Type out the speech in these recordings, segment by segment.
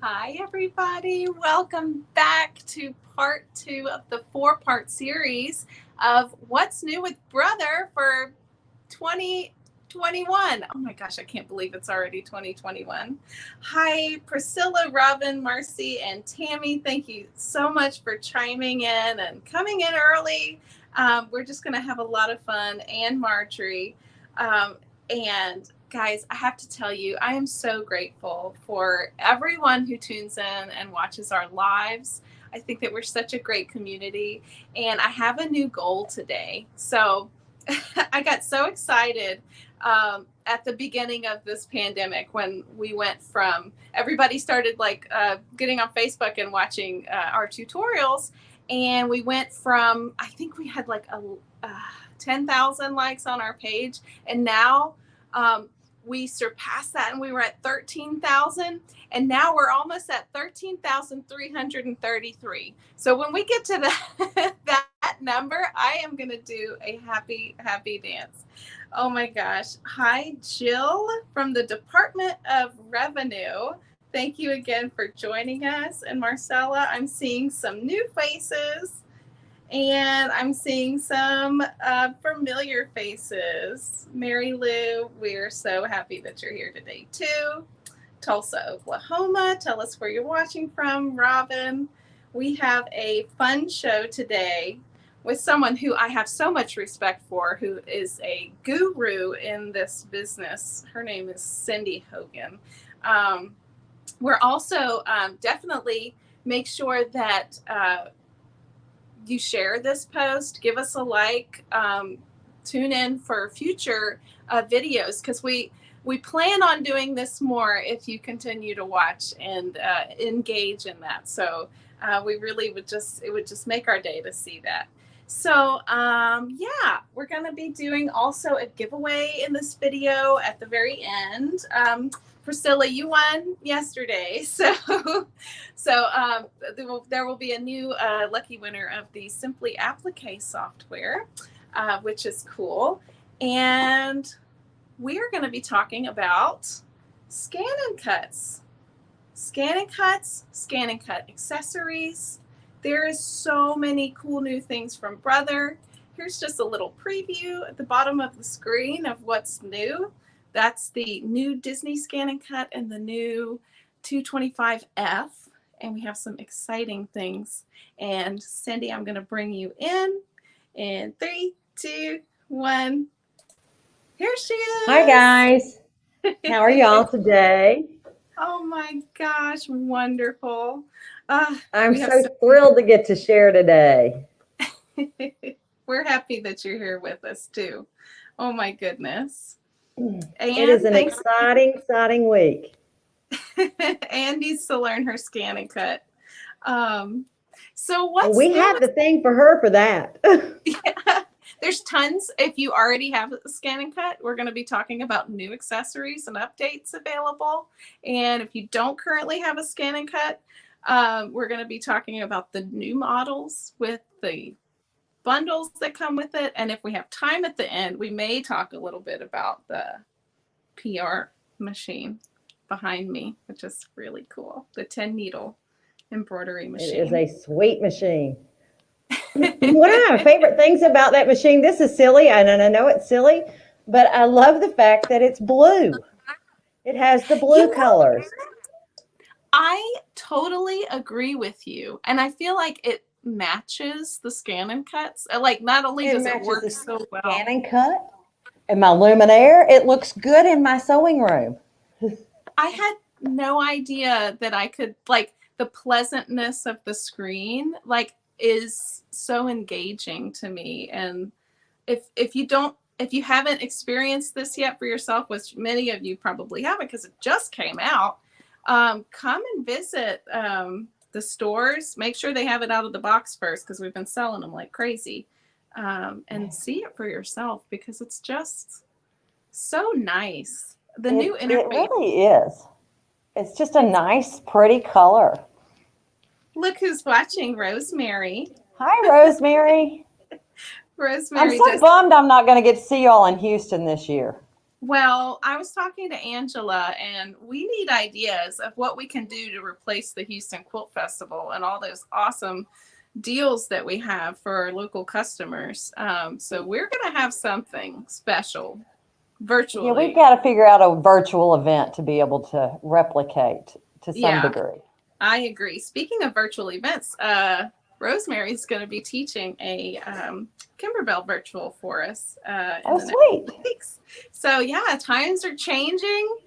Hi, everybody. Welcome back to part 2 of the 4-part series of What's New with Brother for 2021. Oh my gosh, I can't believe it's already 2021. Hi, Priscilla, Robin, Marcy, and Tammy. Thank you so much for chiming in and coming in early. We're just going to have a lot of fun, and Marjorie. And guys, I have to tell you, I am so grateful for everyone who tunes in and watches our lives. I think that we're such a great community, and I have a new goal today. So I got so excited at the beginning of this pandemic when we went from everybody started getting on Facebook and watching our tutorials, and we went from, I think we had 10,000 likes on our page, and now we surpassed that and we were at 13,000, and now we're almost at 13,333. So when we get to that number, I am going to do a happy dance. Oh my gosh. Hi, Jill from the Department of Revenue. Thank you again for joining us. And Marcella, I'm seeing some new faces. And I'm seeing some familiar faces. Mary Lou, we're so happy that you're here today too. Tulsa, Oklahoma, tell us where you're watching from. Robin, we have a fun show today with someone who I have so much respect for, who is a guru in this business. Her name is Cindy Hogan. We're also definitely make sure that you share this post, give us a like, tune in for future videos, because we plan on doing this more if you continue to watch and engage in that. So we really it would just make our day to see that. So yeah, we're going to be doing also a giveaway in this video at the very end. Priscilla, you won yesterday, so there will be a new lucky winner of the Simply Applique software, which is cool. And we are going to be talking about ScanNCuts, ScanNCut accessories. There is so many cool new things from Brother. Here's just a little preview at the bottom of the screen of what's new. That's the new Disney ScanNCut and the new 225F. And we have some exciting things. And Cindy, I'm going to bring you in 3, 2, 1. Here she is. Hi, guys. How are y'all today? Oh, my gosh. Wonderful. I'm so thrilled to get to share today. We're happy that you're here with us, too. Oh, my goodness. It is an exciting week. Anne needs to learn her ScanNCut. So we have the thing for her for that. Yeah, there's tons. If you already have a ScanNCut, we're going to be talking about new accessories and updates available. And if you don't currently have a ScanNCut, we're going to be talking about the new models with the bundles that come with it. And if we have time at the end, we may talk a little bit about the PR machine behind me, which is really cool. The 10 needle embroidery machine. It is a sweet machine. One of my favorite things about that machine, this is silly, and I know it's silly, but I love the fact that it's blue. It has the blue colors. I totally agree with you. And I feel like it matches the ScanNCuts. Like, not only does it work so well. ScanNCut and my Luminaire, it looks good in my sewing room. I had no idea that I could, like, the pleasantness of the screen, like, is so engaging to me. And if you haven't experienced this yet for yourself, which many of you probably haven't because it just came out, come and visit the stores. Make sure they have it out of the box first, because we've been selling them like crazy, and see it for yourself, because it's just so nice. The new interface. It really is. It's just a nice, pretty color. Look who's watching, Rosemary. Hi, Rosemary. Rosemary. I'm so bummed I'm not going to get to see y'all in Houston this year. Well, I was talking to Angela, and we need ideas of what we can do to replace the Houston Quilt Festival and all those awesome deals that we have for our local customers. So we're going to have something special virtually. Yeah, we've got to figure out a virtual event to be able to replicate to some degree. I agree. Speaking of virtual events, Rosemary's going to be teaching a Kimberbell virtual for us. Sweet. Weeks. So yeah, times are changing.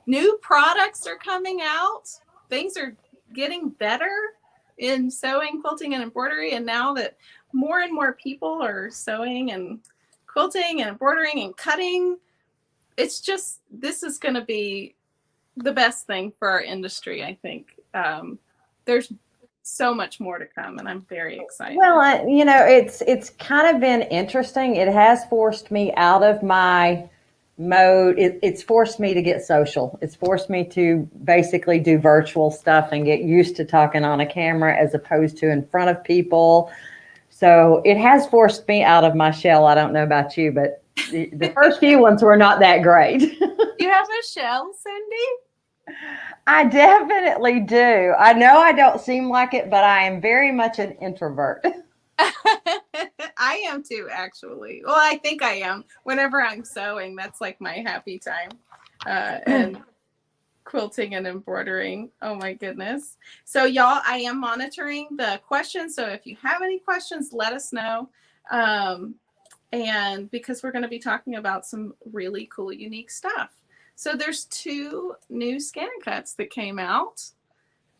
New products are coming out. Things are getting better in sewing, quilting, and embroidery. And now that more and more people are sewing and quilting and embroidering and cutting, it's just, this is going to be the best thing for our industry, I think. There's so much more to come, and I'm very excited. Well, you know, it's kind of been interesting. It has forced me out of my mode. It's forced me to get social. It's forced me to basically do virtual stuff and get used to talking on a camera as opposed to in front of people. So it has forced me out of my shell. I don't know about you, but the first few ones were not that great. You have a shell, Cindy? I definitely do. I know I don't seem like it, but I am very much an introvert. I am too, actually. Well, I think I am. Whenever I'm sewing, that's like my happy time. And quilting and embroidering. Oh my goodness. So y'all, I am monitoring the questions. So if you have any questions, let us know. And because we're going to be talking about some really cool, unique stuff. So there's 2 new ScanNCuts that came out.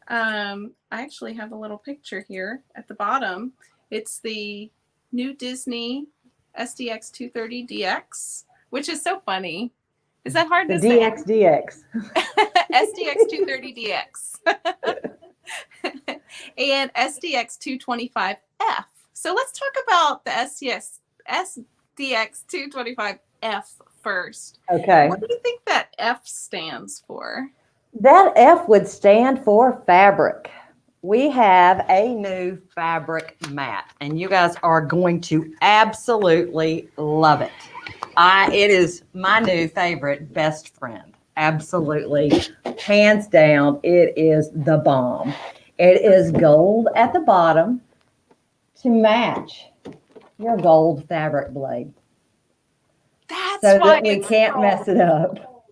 I actually have a little picture here at the bottom. It's the new Disney SDX230DX, which is so funny. Is that hard to say? DX. SDX230DX. And SDX225F. So let's talk about the SDX225F first. Okay. What do you think that F stands for? That F would stand for fabric. We have a new fabric mat, and you guys are going to absolutely love it. It is my new favorite best friend. Absolutely. Hands down, it is the bomb. It is gold at the bottom to match your gold fabric blade. That's so why that we can't mess it up.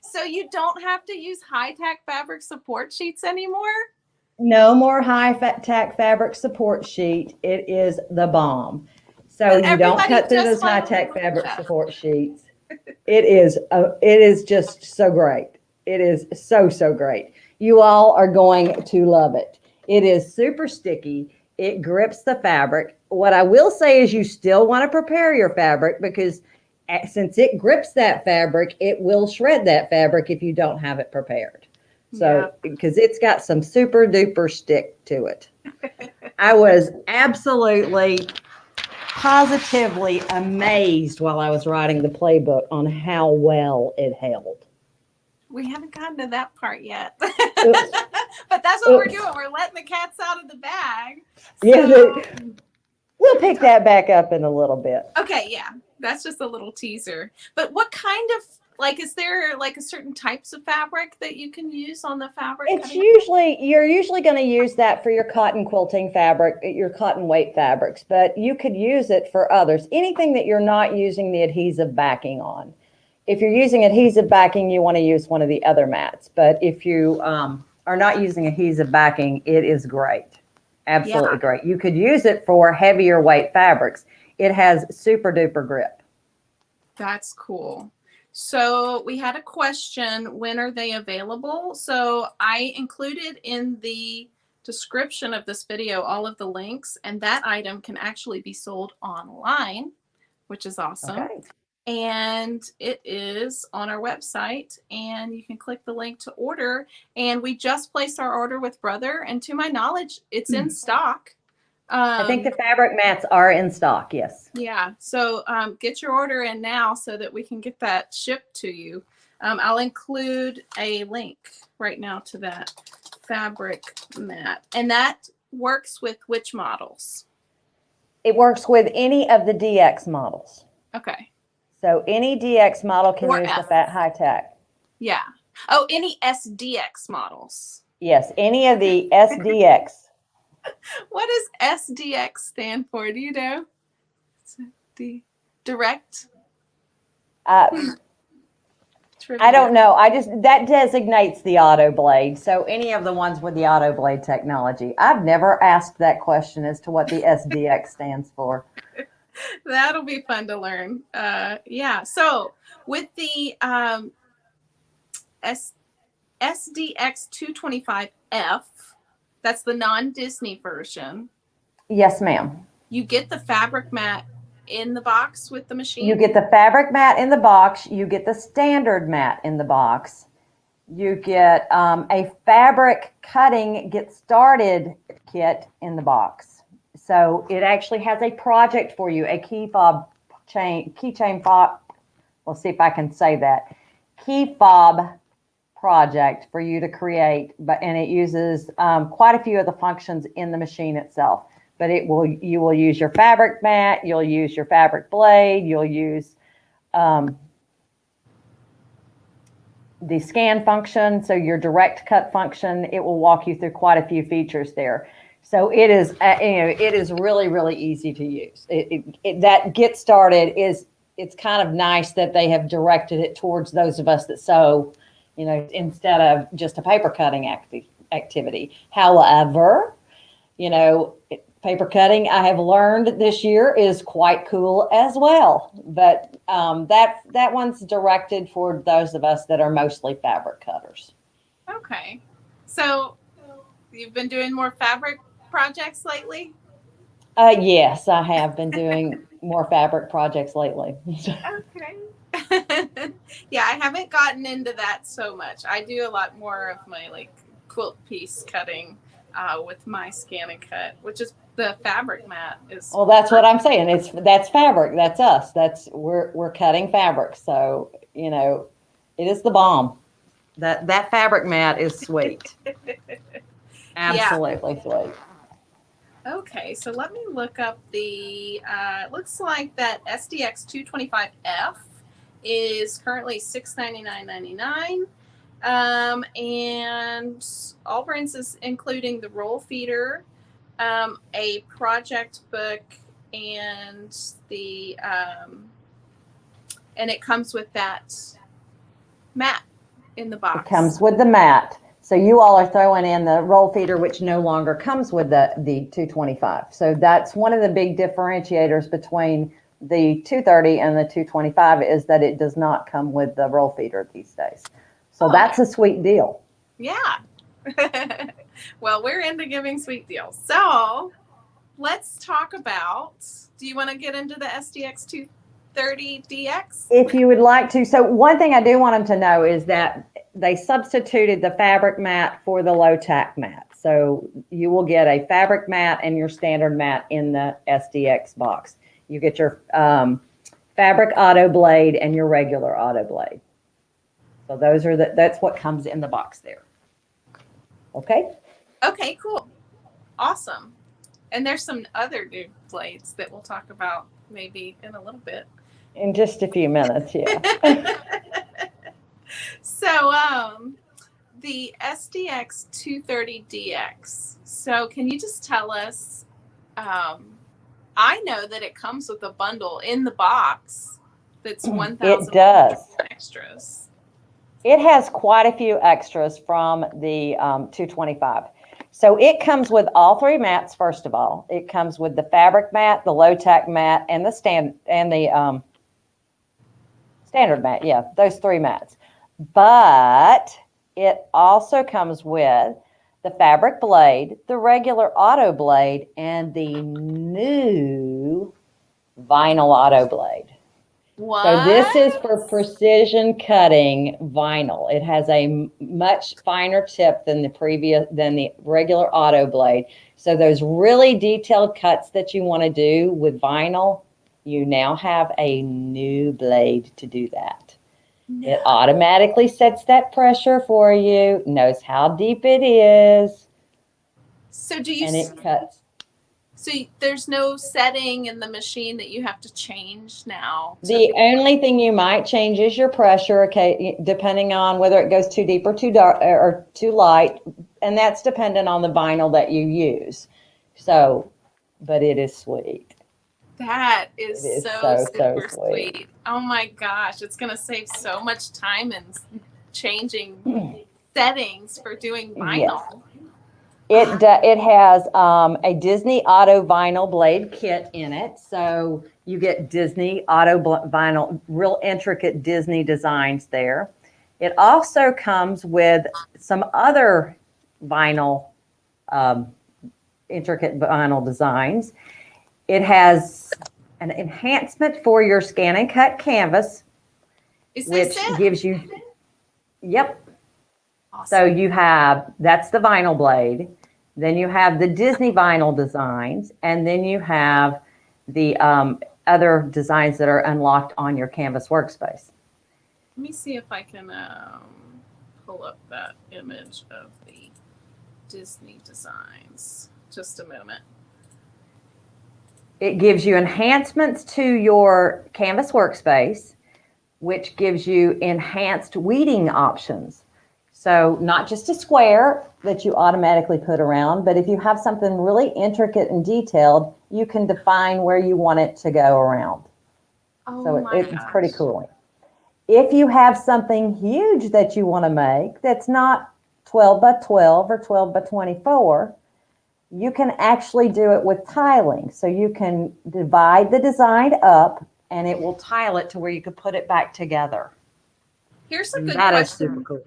So you don't have to use high-tack fabric support sheets anymore? No more high-tack fabric support sheet. It is the bomb. So you don't cut through those high-tack fabric support sheets. It is just so great. It is so great. You all are going to love it. It is super sticky. It grips the fabric. What I will say is you still want to prepare your fabric, because since it grips that fabric, it will shred that fabric if you don't have it prepared. So, because it's got some super duper stick to it. I was absolutely, positively amazed while I was writing the playbook on how well it held. We haven't gotten to that part yet. But that's what we're doing. We're letting the cats out of the bag. So yeah, we'll pick that back up in a little bit. Okay, yeah. That's just a little teaser. But what kind of, like, is there like a certain types of fabric that you can use on the fabric? You're usually going to use that for your cotton quilting fabric, your cotton weight fabrics, but you could use it for others. Anything that you're not using the adhesive backing on. If you're using adhesive backing, you want to use one of the other mats. But if you are not using adhesive backing, it is great. Absolutely great. You could use it for heavier weight fabrics. It has super duper grip. That's cool. So we had a question, when are they available? So I included in the description of this video all of the links, and that item can actually be sold online, which is awesome. Okay. And it is on our website, and you can click the link to order. And we just placed our order with Brother, and to my knowledge, it's in stock. I think the fabric mats are in stock, yes. Yeah, so get your order in now so that we can get that shipped to you. I'll include a link right now to that fabric mat. And that works with which models? It works with any of the DX models. Okay. So any DX model can Or use the F. Fat High Tech. Yeah. Oh, any SDX models. Yes, any of the SDX. What does SDX stand for? Do you know? Direct? I don't know. That designates the auto blade. So any of the ones with the auto blade technology. I've never asked that question as to what the SDX stands for. That'll be fun to learn. Yeah. So with the SDX225F, that's the non-Disney version. Yes, ma'am. You get the fabric mat in the box with the machine? You get the fabric mat in the box. You get the standard mat in the box. You get a fabric cutting get started kit in the box. So it actually has a project for you, a keychain fob. We'll see if I can say that. Key fob project for you to create, and it uses quite a few of the functions in the machine itself. But you will use your fabric mat, you'll use your fabric blade, you'll use the scan function, so your direct cut function. It will walk you through quite a few features there. So it is, it is really, really easy to use. That get started it's kind of nice that they have directed it towards those of us that sew, instead of just a paper cutting activity. However, paper cutting, I have learned this year, is quite cool as well. But that one's directed for those of us that are mostly fabric cutters. Okay. So you've been doing more fabric projects lately? Yes, I have been doing more fabric projects lately. Okay. Yeah, I haven't gotten into that so much. I do a lot more of my quilt piece cutting with my ScanNCut, which is the fabric mat. Well, that's what I'm saying. That's fabric. That's us. We're cutting fabric. So it is the bomb. That fabric mat is sweet. Absolutely sweet. Okay, so let me look up the. It looks like that SDX225F is currently $699.99. And Allbrands is including the roll feeder, a project book, and and it comes with that mat in the box. It comes with the mat. So you all are throwing in the roll feeder, which no longer comes with the 225. So that's one of the big differentiators between the 230 and the 225 is that it does not come with the roll feeder these days. So that's a sweet deal. Yeah. Well, we're into giving sweet deals. So let's talk about, do you want to get into the SDX230DX? If you would like to. So one thing I do want them to know is that they substituted the fabric mat for the low tack mat. So you will get a fabric mat and your standard mat in the SDX box. You get your fabric auto blade and your regular auto blade. So that's what comes in the box there. Okay? Okay, cool. Awesome. And there's some other new blades that we'll talk about maybe in a little bit. In just a few minutes, yeah. So the SDX230DX. So can you just tell us, I know that it comes with a bundle in the box that's 1,000 It does. extras. It has quite a few extras from the 225. So it comes with all three mats. First of all, it comes with the fabric mat, the low tack mat, and the standard mat. Yeah, those three mats. But it also comes with the fabric blade, the regular auto blade, and the new vinyl auto blade. What? So this is for precision cutting vinyl. It has a much finer tip than the regular auto blade. So those really detailed cuts that you want to do with vinyl, you now have a new blade to do that. No. It automatically sets that pressure for you, knows how deep it is. So do you? And it cuts. So there's no setting in the machine that you have to change now? The only thing you might change is your pressure, okay, depending on whether it goes too deep or too dark or too light, and that's dependent on the vinyl that you use. So, but it is sweet. That is so super sweet. Oh my gosh, it's going to save so much time in changing settings for doing vinyl. Yes. It has a Disney Auto Vinyl Blade kit in it. So you get Disney Auto Vinyl, real intricate Disney designs there. It also comes with some other vinyl, intricate vinyl designs. It has an enhancement for your ScanNCut canvas, which gives you, yep. Awesome. So you have, that's the vinyl blade. Then you have the Disney vinyl designs, and then you have the other designs that are unlocked on your Canvas workspace. Let me see if I can pull up that image of the Disney designs. Just a moment. It gives you enhancements to your Canvas workspace, which gives you enhanced weeding options. So not just a square that you automatically put around, but if you have something really intricate and detailed, you can define where you want it to go around. Oh, so it's pretty cool. If you have something huge that you want to make that's not 12 by 12 or 12 by 24, you can actually do it with tiling. So you can divide the design up and it will tile it to where you could put it back together. Here's a good question. That is super cool.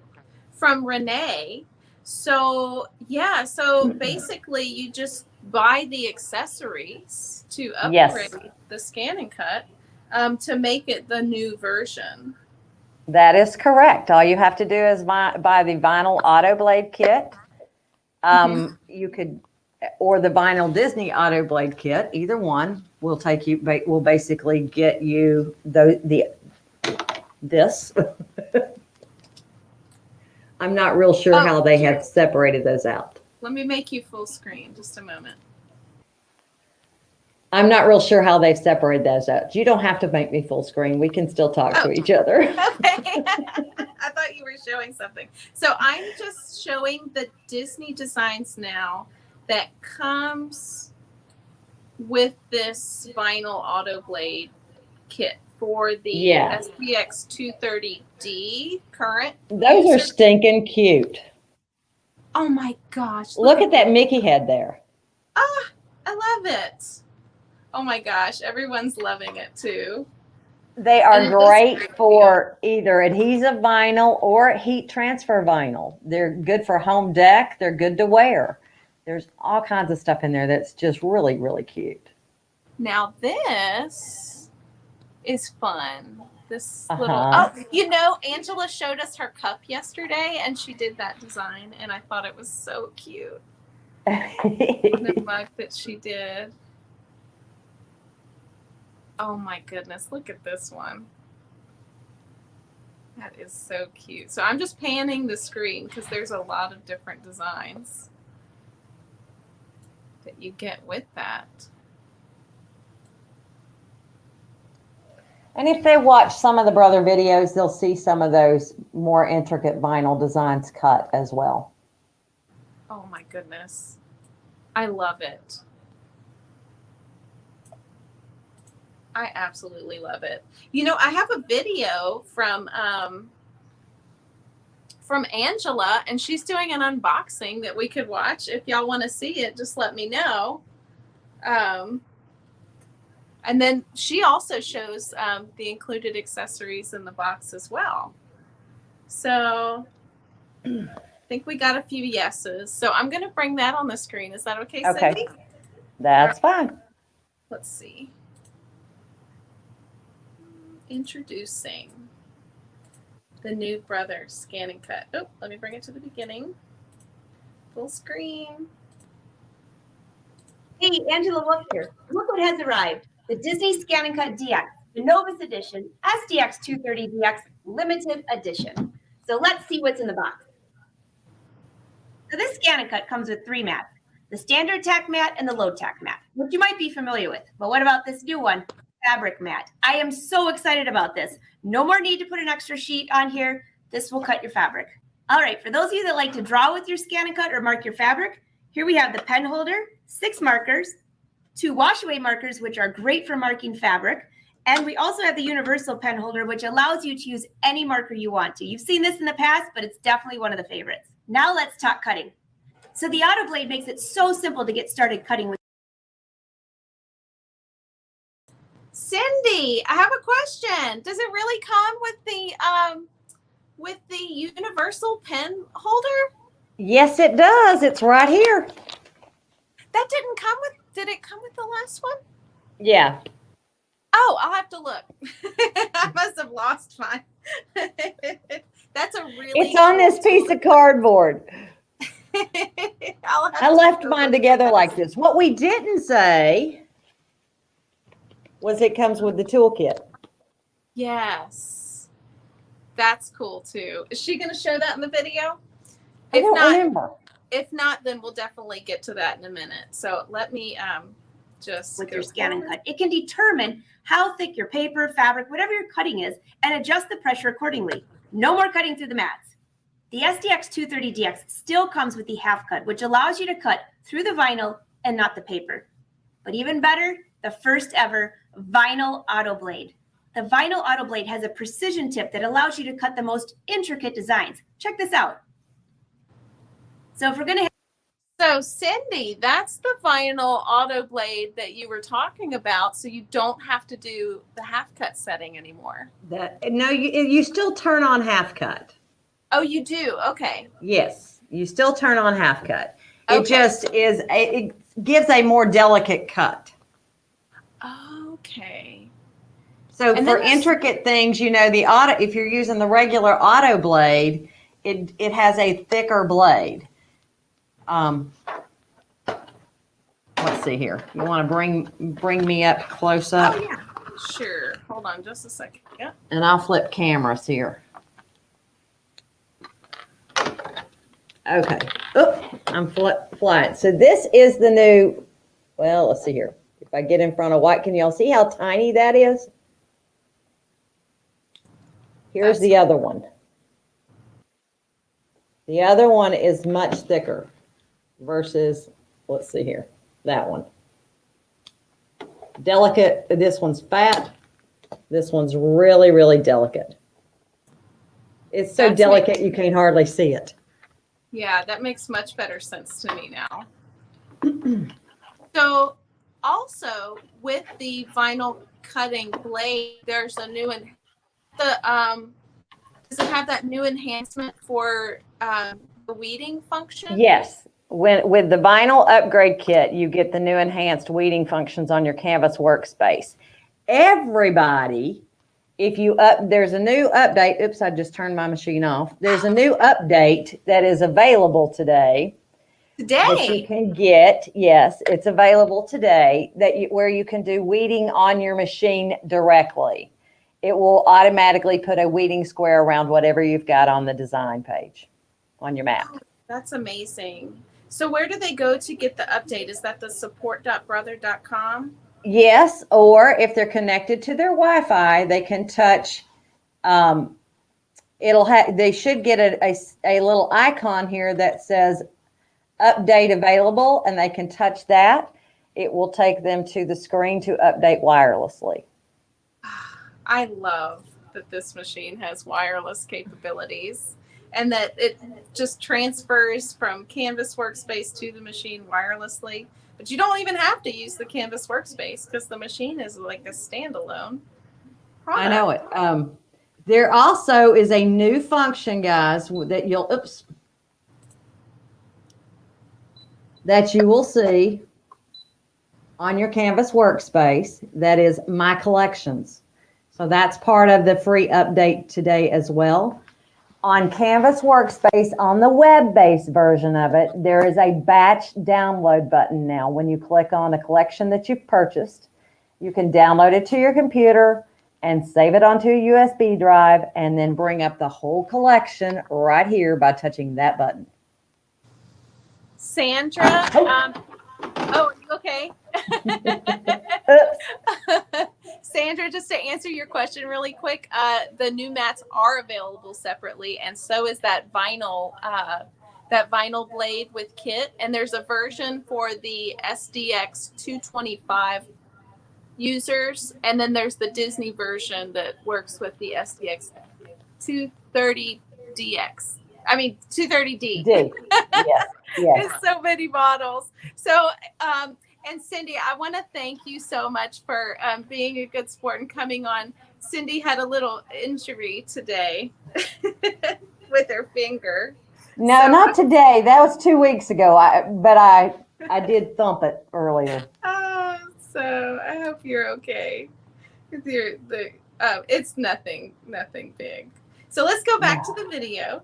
From Renee. So yeah, so basically you just buy the accessories to upgrade the ScanNCut to make it the new version. That is correct. All you have to do is buy the vinyl auto blade kit. You could, or the vinyl Disney auto blade kit, either one will take you, will basically get you this. I'm not real sure how they have separated those out. Let me make you full screen, just a moment. I'm not real sure how they've separated those out. You don't have to make me full screen. We can still talk to each other. Okay. I thought you were showing something. So I'm just showing the Disney designs now that comes with this vinyl auto blade kit for the SDX230D current. Those are stinking cute. Oh my gosh. Look at that Mickey head there. Ah, I love it. Oh my gosh, everyone's loving it too. They are great for either adhesive vinyl or heat transfer vinyl. They're good for home deck. They're good to wear. There's all kinds of stuff in there that's just really, really cute. Now this is fun. This little, oh, you know, Angela showed us her cup yesterday and she did that design and I thought it was so cute. The mug that she did. Oh my goodness, look at this one. That is so cute. So I'm just panning the screen because there's a lot of different designs that you get with that. And if they watch some of the brother videos, they'll see some of those more intricate vinyl designs cut as well. Oh my goodness. I love it. I absolutely love it. You know, I have a video from Angela, and she's doing an unboxing that we could watch. If y'all want to see it, just let me know. And then she also shows the included accessories in the box as well. So I think we got a few yeses. So I'm going to bring that on the screen. Is that okay, Cindy? Okay. That's fine. Let's see. Introducing the new brother ScanNCut. Oh, let me bring it to the beginning. Full screen. Hey, Angela, look here. Look what has arrived. The Disney ScanNCut DX, the Novus Edition, SDX230DX Limited Edition. So let's see what's in the box. So this ScanNCut comes with 3 mats. the standard tack mat and the low tack mat, which you might be familiar with. But what about this new one, fabric mat? I am so excited about this. No more need to put an extra sheet on here. This will cut your fabric. All right, for those of you that like to draw with your ScanNCut or mark your fabric, here we have the pen holder, 6 markers, 2 wash away markers, which are great for marking fabric. And we also have the universal pen holder, which allows you to use any marker you want to. You've seen this in the past, but it's definitely one of the favorites. Now let's talk cutting. So the auto blade makes it so simple to get started cutting with. Cindy, I have a question. Does it really come with the universal pen holder? Yes, it does. It's right here. That didn't come with, did it come with the last one? Yeah. Oh, I'll have to look. I must have lost mine. That's a really It's on this piece of cardboard. I left mine together like this. What we didn't say was it comes with the toolkit. Yes. That's cool too. Is she going to show that in the video? I don't remember. If not, then we'll definitely get to that in a minute. So let me just with your ScanNCut. It can determine how thick your paper, fabric, whatever your cutting is, and adjust the pressure accordingly. No more cutting through the mats. The SDX230DX still comes with the half cut, which allows you to cut through the vinyl and not the paper. But even better, the first ever vinyl auto blade. The vinyl auto blade has a precision tip that allows you to cut the most intricate designs. Check this out. So if we're going to So Cindy, that's the vinyl auto blade that you were talking about. So you don't have to do the half cut setting anymore. No, you still turn on half cut. Oh, you do? Okay. Yes, you still turn on half cut. Okay. It just is, it gives a more delicate cut. Okay. So for intricate things, you know, the auto, if you're using the regular auto blade, it has a thicker blade. Let's see here. You want to bring me up close up? Oh yeah, sure. Hold on just a second. Yeah. And I'll flip cameras here. Okay. Oh, I'm flying. So this is the new, well, let's see here. If I get in front of white, can y'all see how tiny that is? Here's the other one. The other one is much thicker versus, let's see here, that one. Delicate. This one's fat. This one's really, really delicate. It's so delicate you can't hardly see it. Yeah, that makes much better sense to me now. So also with the vinyl cutting blade, there's a new one. Does it have that new enhancement for the weeding function? Yes. With the vinyl upgrade kit, you get the new enhanced weeding functions on your Canvas workspace. Everybody, there's a new update. Oops, I just turned my machine off. There's a new update that is available today. That you can get. Yes, it's available today where you can do weeding on your machine directly. It will automatically put a weeding square around whatever you've got on the design page on your map. Oh, that's amazing. So where do they go to get the update? Is that the support.brother.com? Yes, or if they're connected to their Wi-Fi, they can touch. They should get a little icon here that says update available, and they can touch that. It will take them to the screen to update wirelessly. I love that this machine has wireless capabilities and that it just transfers from Canvas Workspace to the machine wirelessly. But you don't even have to use the Canvas Workspace because the machine is like a standalone product. I know it. There also is a new function, guys, that you will see on your Canvas Workspace. That is My Collections. So that's part of the free update today as well. On Canvas Workspace, on the web-based version of it, there is a batch download button now. When you click on a collection that you've purchased, you can download it to your computer and save it onto a USB drive and then bring up the whole collection right here by touching that button. Sandra, oh, are you okay? Sandra, just to answer your question really quick, the new mats are available separately, and so is that vinyl blade with kit. And there's a version for the SDX225 users, and then there's the Disney version that works with the SDX230DX. I mean 230D. Yes, yes. There's so many models. So, and Cindy, I want to thank you so much for being a good sport and coming on. Cindy had a little injury today with her finger. No, So- not today. That was 2 weeks ago. But I did thump it earlier. Oh, so I hope you're okay. It's nothing big. So let's go back to the video.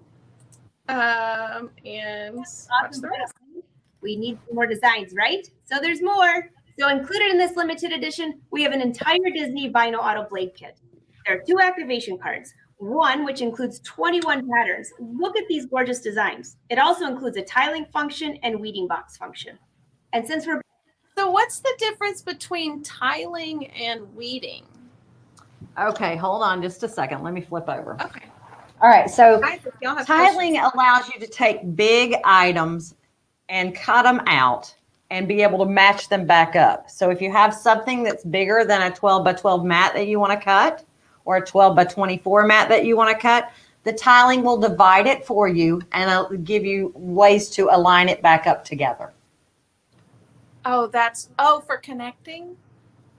And watch the rest. We need some more designs, right? So there's more. So included in this limited edition, we have an entire Disney vinyl auto blade kit. There are 2 activation cards. One, which includes 21 patterns. Look at these gorgeous designs. It also includes a tiling function and weeding box function. And since we're... So what's the difference between tiling and weeding? Okay, hold on just a second. Let me flip over. Okay. All right, so Guys, if y'all have tiling questions. allows you to take big items and cut them out and be able to match them back up. So if you have something that's bigger than a 12 by 12 mat that you want to cut, or a 12 by 24 mat that you want to cut, the tiling will divide it for you and it'll give you ways to align it back up together. Oh, for connecting?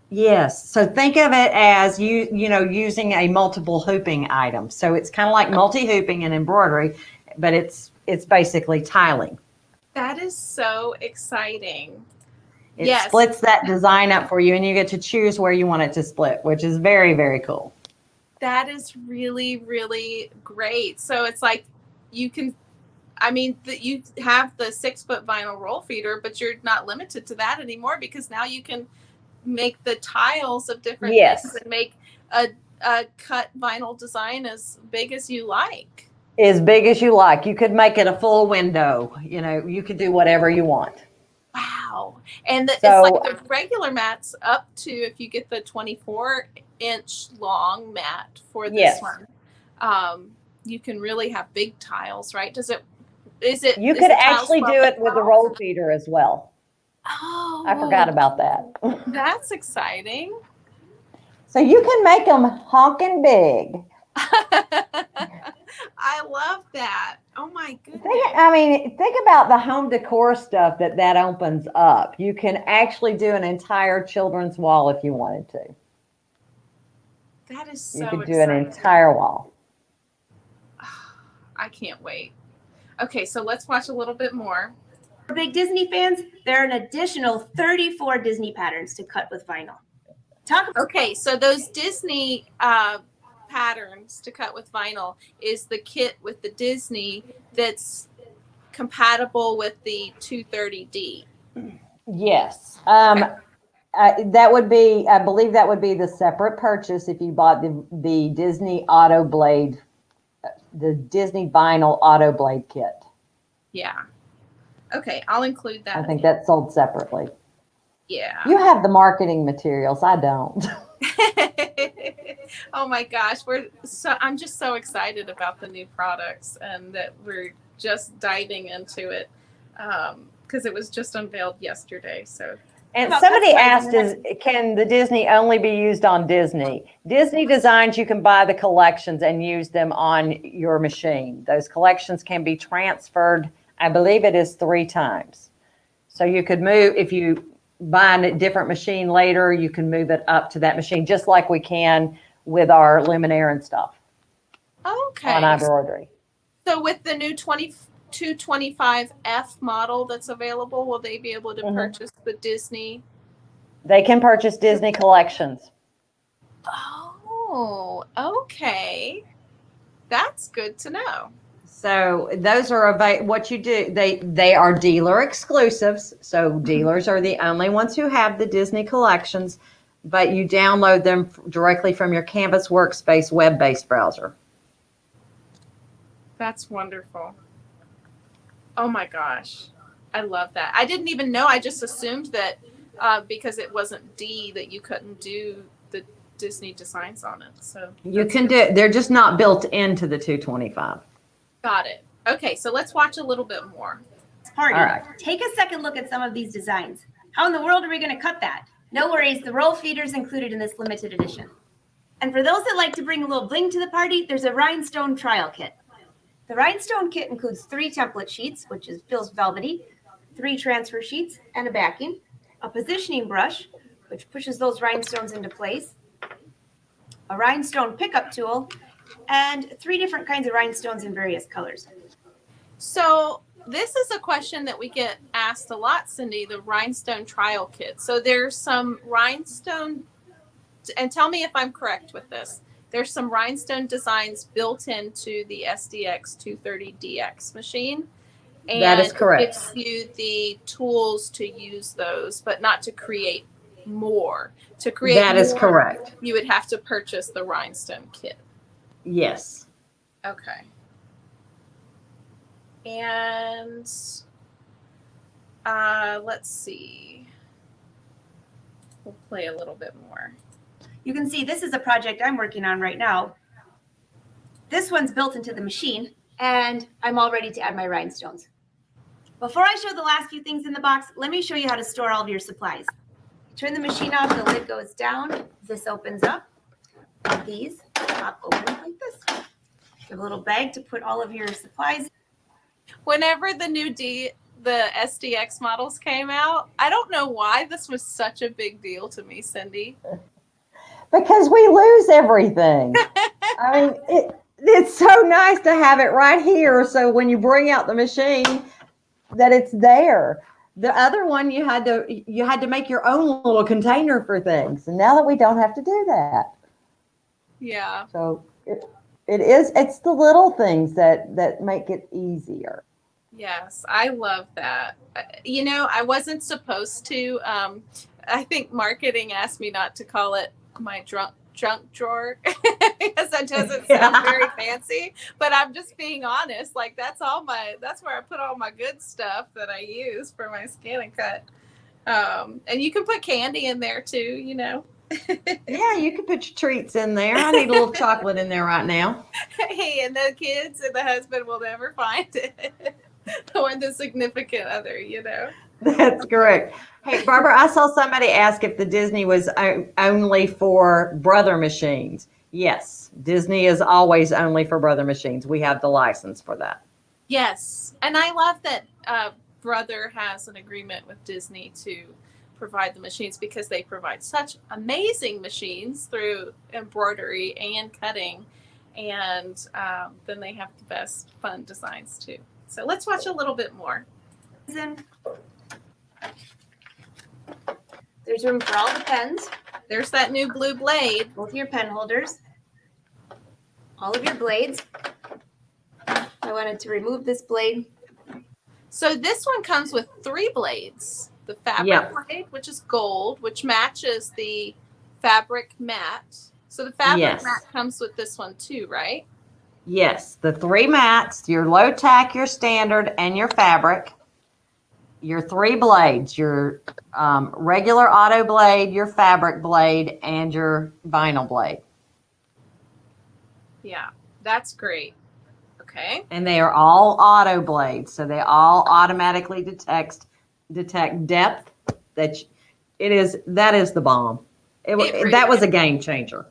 Yes. So think of it as using a multiple hooping item. So it's kind of like multi-hooping and embroidery, but it's basically tiling. That is so exciting. It splits that design up for you, and you get to choose where you want it to split, which is very, very cool. That is really, really great. So it's like you have the 6-foot vinyl roll feeder, but you're not limited to that anymore, because now you can make the tiles of different things and make a cut vinyl design as big as you like. As big as you like. You could make it a full window. You could do whatever you want. Wow. And it's like the regular mats up to, if you get the 24-inch long mat for this one, you can really have big tiles, right? You could actually do it with the roll feeder as well. Oh, I forgot about that. That's exciting. So you can make them honking big. I love that. Oh my goodness. Think about the home decor stuff that opens up. You can actually do an entire children's wall if you wanted to. That is so You could do exciting. an entire wall. I can't wait. Okay, so let's watch a little bit more. For big Disney fans, there are an additional 34 Disney patterns to cut with vinyl. Okay, so those Disney patterns to cut with vinyl is the kit with the Disney that's compatible with the 230D. Yes. That would be, I believe that would be the separate purchase if you bought the Disney Auto Blade, the Disney Vinyl Auto Blade kit. Yeah. Okay, I'll include that. I think that's sold separately. Yeah. You have the marketing materials. I don't. Oh my gosh, I'm just so excited about the new products, and that we're just diving into it because it was just unveiled yesterday. So. And somebody asked, can the Disney only be used on Disney? Disney designs, you can buy the collections and use them on your machine. Those collections can be transferred, I believe it is 3 times. So you could move, if you buy a different machine later, you can move it up to that machine, just like we can with our luminaire and stuff. Okay. On embroidery. So with the new 225F model that's available, will they be able to purchase the Disney? They can purchase Disney collections. Oh, okay. That's good to know. So those are what you do. They are dealer exclusives. So dealers are the only ones who have the Disney collections, but you download them directly from your Canvas Workspace web-based browser. That's wonderful. Oh my gosh. I love that. I didn't even know. I just assumed that because it wasn't D that you couldn't do the Disney designs on it. So You can do it. They're just not built into the 225. got it. Okay, so let's watch a little bit more. Party. All right. Take a second look at some of these designs. How in the world are we going to cut that? No worries, the roll feeder is included in this limited edition. And for those that like to bring a little bling to the party, there's a rhinestone trial kit. The rhinestone kit includes 3 template sheets, which feels velvety, 3 transfer sheets, and a backing, a positioning brush, which pushes those rhinestones into place, a rhinestone pickup tool, and 3 different kinds of rhinestones in various colors. So this is a question that we get asked a lot, Cindy, the rhinestone trial kit. So there's some rhinestone, and tell me if I'm correct with this. There's some rhinestone designs built into the SDX230DX machine. And That is correct. It gives you the tools to use those, but not to create more. To create That is more, correct. you would have to purchase the rhinestone kit. Yes. Okay. And let's see. We'll play a little bit more. You can see this is a project I'm working on right now. This one's built into the machine, and I'm all ready to add my rhinestones. Before I show the last few things in the box, let me show you how to store all of your supplies. Turn the machine off, the lid goes down, this opens up, and these pop open like this. You have a little bag to put all of your supplies. Whenever the SDX models came out, I don't know why this was such a big deal to me, Cindy. Because we lose everything. I mean, it's so nice to have it right here. So when you bring out the machine, that it's there. The other one, you had to make your own little container for things. And now that we don't have to do that. Yeah. So it's the little things that make it easier. Yes, I love that. You know, I wasn't supposed to. I think marketing asked me not to call it my junk drawer because that doesn't sound very fancy. But I'm just being honest. Like that's where I put all my good stuff that I use for my ScanNCut. And you can put candy in there too. You know. Yeah, you can put your treats in there. I need a little chocolate in there right now. Hey, and the kids and the husband will never find it. Or the significant other, you know. That's correct. Hey, Barbara, I saw somebody ask if the Disney was only for brother machines. Yes, Disney is always only for brother machines. We have the license for that. Yes, and I love that Brother has an agreement with Disney to provide the machines because they provide such amazing machines through embroidery and cutting, and then they have the best fun designs too. So let's watch a little bit more. There's room for all the pens. There's that new blue blade. Both your pen holders. All of your blades. I wanted to remove this blade. So this one comes with 3 blades. The fabric blade, which is gold, which matches the fabric mat. So the fabric mat comes with this one too, right? Yes, the 3 mats, your low tack, your standard, and your fabric. Your 3 blades, your regular auto blade, your fabric blade, and your vinyl blade. Yeah, that's great. Okay. And they are all auto blades, so they all automatically detect depth. That is the bomb. That was a game changer.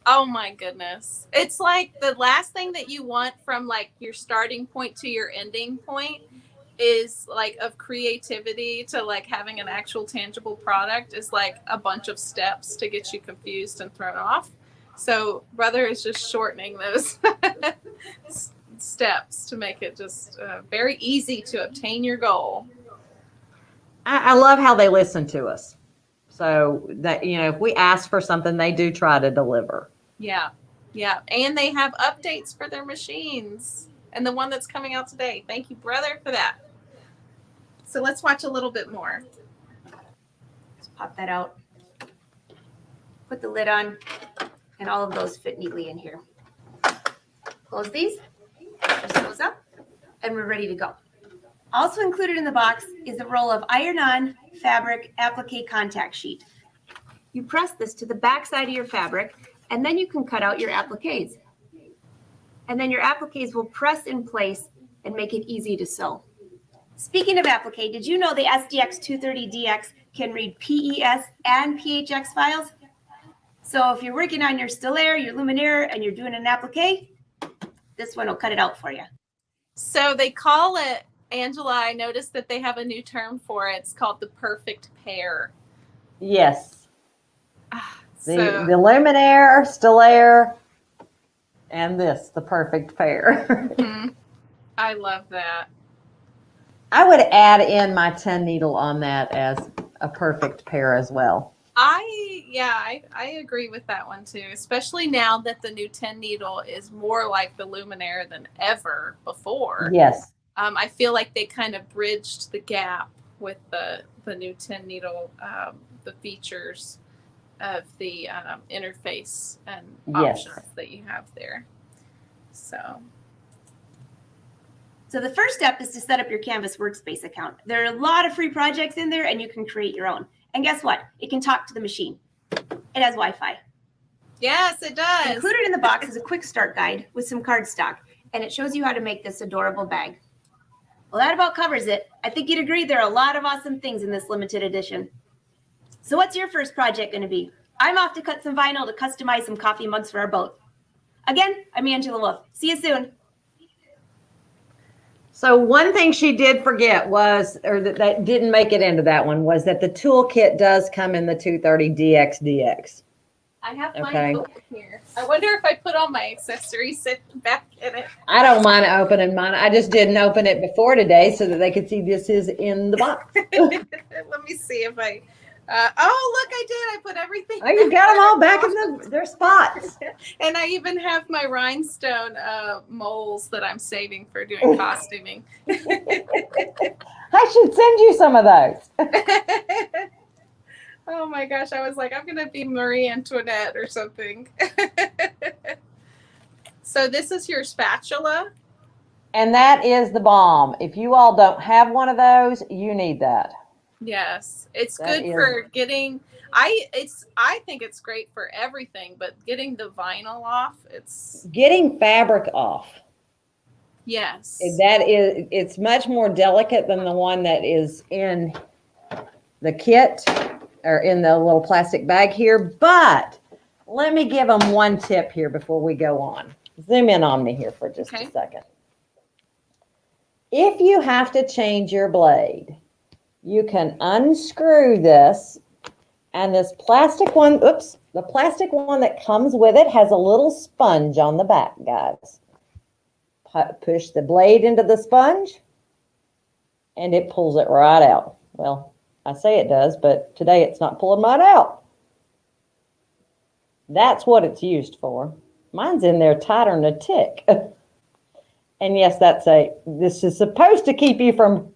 Oh my goodness. It's like the last thing that you want from like your starting point to your ending point is like of creativity to like having an actual tangible product is like a bunch of steps to get you confused and thrown off. So Brother is just shortening those steps to make it just very easy to obtain your goal. I love how they listen to us. So that, you know, if we ask for something, they do try to deliver. Yeah. Yeah. And they have updates for their machines. And the one that's coming out today. Thank you, Brother, for that. So let's watch a little bit more. Just pop that out. Put the lid on. And all of those fit neatly in here. Close these. Just those up. And we're ready to go. Also included in the box is a roll of iron-on fabric applique contact sheet. You press this to the back side of your fabric, and then you can cut out your appliques. And then your appliques will press in place and make it easy to sew. Speaking of applique, did you know the SDX230DX can read PES and PHX files? So if you're working on your stellaire, your luminaire, and you're doing an applique, this one will cut it out for you. So they call it, Angela, I noticed that they have a new term for it. It's called the perfect pair. Yes. So, The luminaire, stellaire, and this, the perfect pair. I love that. I would add in my 10 needle on that as a perfect pair as well. I agree with that one too, especially now that the new 10 needle is more like the luminaire than ever before. Yes. I feel like they kind of bridged the gap with the new 10 needle, the features of the interface and options that you have there. So the first step is to set up your Canvas workspace account. There are a lot of free projects in there, and you can create your own. And guess what? It can talk to the machine. It has Wi-Fi. Yes, it does. Included in the box is a quick start guide with some cardstock, and it shows you how to make this adorable bag. Well, that about covers it. I think you'd agree there are a lot of awesome things in this limited edition. So what's your first project going to be? I'm off to cut some vinyl to customize some coffee mugs for our boat. Again, I'm Angela Wolf. See you soon. So one thing she did forget was, or that didn't make it into that one, was that the toolkit does come in the 230DX. I have mine open here. I wonder if I put all my accessories sitting back in it. I don't mind opening mine. I just didn't open it before today so that they could see this is in the box. Let me see if I. Oh, look, I did. I put everything. Oh, you got them all back in their spots. And I even have my rhinestone moles that I'm saving for doing costuming. I should send you some of those. Oh my gosh, I was like, I'm going to be Marie Antoinette or something. So this is your spatula? And that is the bomb. If you all don't have one of those, you need that. Yes, it's good for getting, I think it's great for everything, but getting the vinyl off, it's. Getting fabric off. Yes. It's much more delicate than the one that is in the kit or in the little plastic bag here. But let me give them one tip here before we go on. Zoom in on me here for just a second. If you have to change your blade, you can unscrew this, and this plastic one, the plastic one that comes with it has a little sponge on the back, guys. Push the blade into the sponge, and it pulls it right out. Well, I say it does, but today it's not pulling mine out. That's what it's used for. Mine's in there tighter than a tick. And yes, this is supposed to keep you from.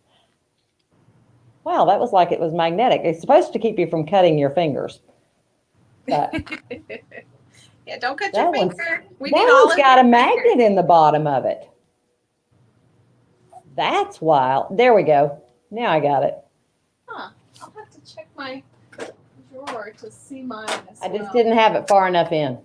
Wow, that was like it was magnetic. It's supposed to keep you from cutting your fingers. But yeah, don't cut your finger. That one's got a magnet in the bottom of it. That's wild. There we go. Now I got it. Huh. I'll have to check my drawer to see mine as I just didn't have it far enough in.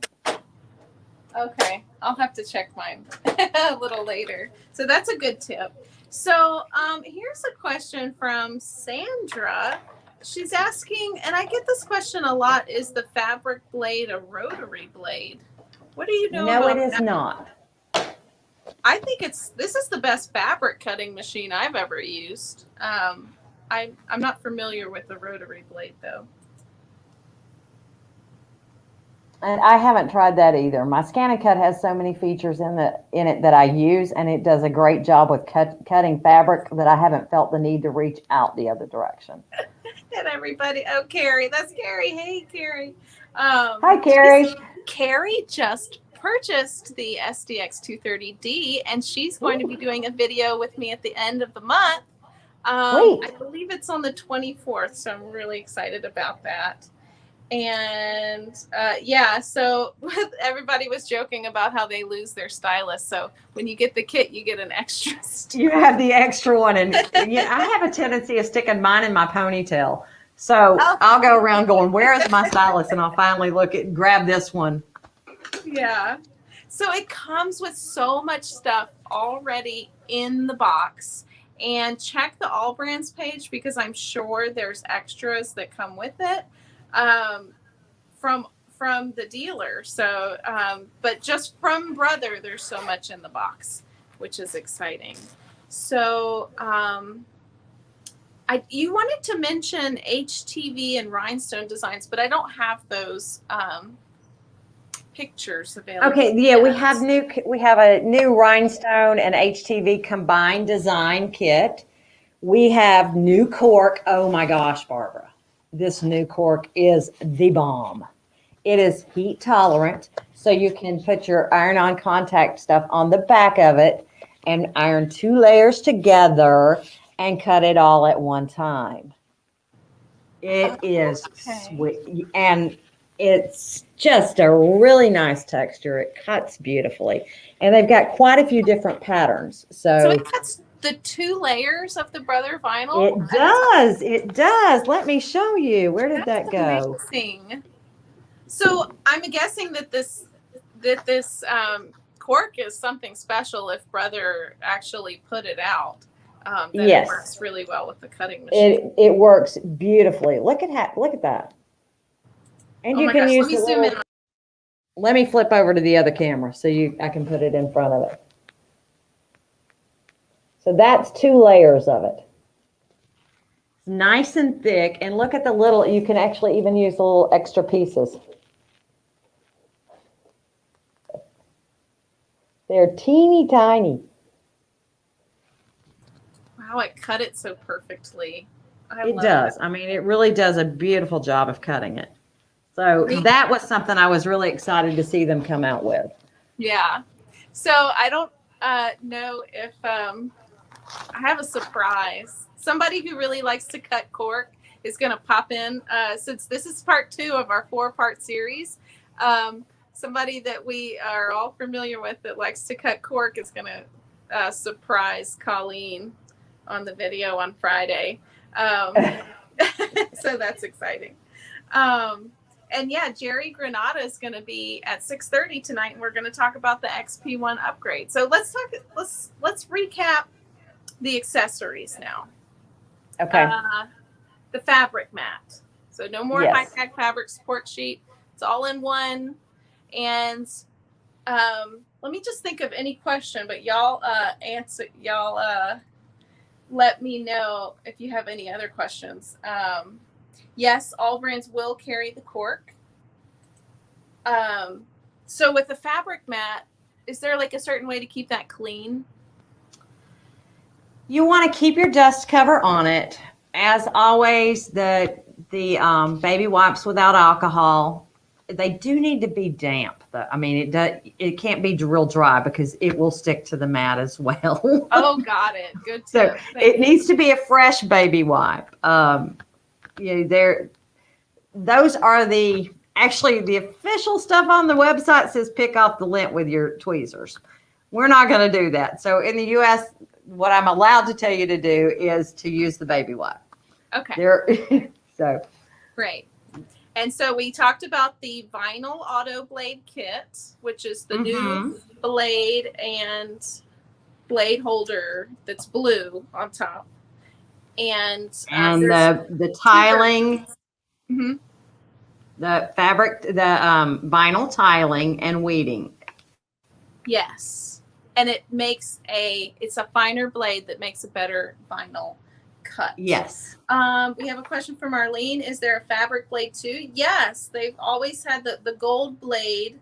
Okay, I'll have to check mine a little later. So that's a good tip. So here's a question from Sandra. She's asking, and I get this question a lot, is the fabric blade a rotary blade? What do you know about that? No, it is not. I think this is the best fabric cutting machine I've ever used. I'm not familiar with the rotary blade though. And I haven't tried that either. My ScanNCut has so many features in it that I use, and it does a great job with cutting fabric that I haven't felt the need to reach out the other direction. And everybody, oh, Carrie, that's Carrie. Hey, Carrie. Hi, Carrie. Carrie just purchased the SDX230D, and she's going to be doing a video with me at the end of the month. I believe it's on the 24th, so I'm really excited about that. And yeah, so everybody was joking about how they lose their stylus. So when you get the kit, you get an extra You have the extra one, and yeah, I have a tendency of sticking mine in my ponytail. So I'll go around going, "Where is my stylus?" And I'll finally grab this one. Yeah. So it comes with so much stuff already in the box. And check the Allbrands page because I'm sure there's extras that come with it from the dealer. So, but just from Brother, there's so much in the box, which is exciting. So, you wanted to mention HTV and rhinestone designs, but I don't have those pictures available. Okay, yeah, we have a new rhinestone and HTV combined design kit. We have new cork. Oh my gosh, Barbara, this new cork is the bomb. It is heat tolerant, so you can put your iron-on contact stuff on the back of it and iron 2 layers together and cut it all at one time. It is sweet, and it's just a really nice texture. It cuts beautifully, and they've got quite a few different patterns. So it cuts the 2 layers of the Brother vinyl. It does. It does. Let me show you. Where did that go? Amazing. So I'm guessing that this cork is something special if Brother actually put it out. Yes. It works really well with the cutting machine. It works beautifully. Look at that. And you can use zoom in. Let me flip over to the other camera so I can put it in front of it. So that's 2 layers of it. It's nice and thick, and look at the little, you can actually even use the little extra pieces. They're teeny tiny. Wow, it cut it so perfectly. It does. I mean, it really does a beautiful job of cutting it. So that was something I was really excited to see them come out with. Yeah. So I don't know if I have a surprise. Somebody who really likes to cut cork is going to pop in. Since this is part 2 of our 4-part series, somebody that we are all familiar with that likes to cut cork is going to surprise Colleen on the video on Friday. So that's exciting. And yeah, Jerry Granada is going to be at 6:30 tonight, and we're going to talk about the XP1 upgrade. So let's recap the accessories now. Okay. The fabric mat. So no more high-tech fabric support sheet. It's all in one. And let me just think of any question, but y'all answer. Y'all let me know if you have any other questions. Yes, Allbrands will carry the cork. So with the fabric mat, is there like a certain way to keep that clean? You want to keep your dust cover on it. As always, the baby wipes without alcohol, they do need to be damp though. I mean, it can't be real dry because it will stick to the mat as well. Oh, got it. Good So tip. it needs to be a fresh baby wipe. Those are the official stuff on the website says pick off the lint with your tweezers. We're not going to do that. So in the US, what I'm allowed to tell you to do is to use the baby wipe. Okay. So great. And so we talked about the vinyl auto blade kit, which is the new blade and blade holder that's blue on top. And the tiling, the fabric, the vinyl tiling and weeding. Yes. And it's a finer blade that makes a better vinyl cut. Yes. We have a question from Arlene. Is there a fabric blade too? Yes. They've always had the gold blade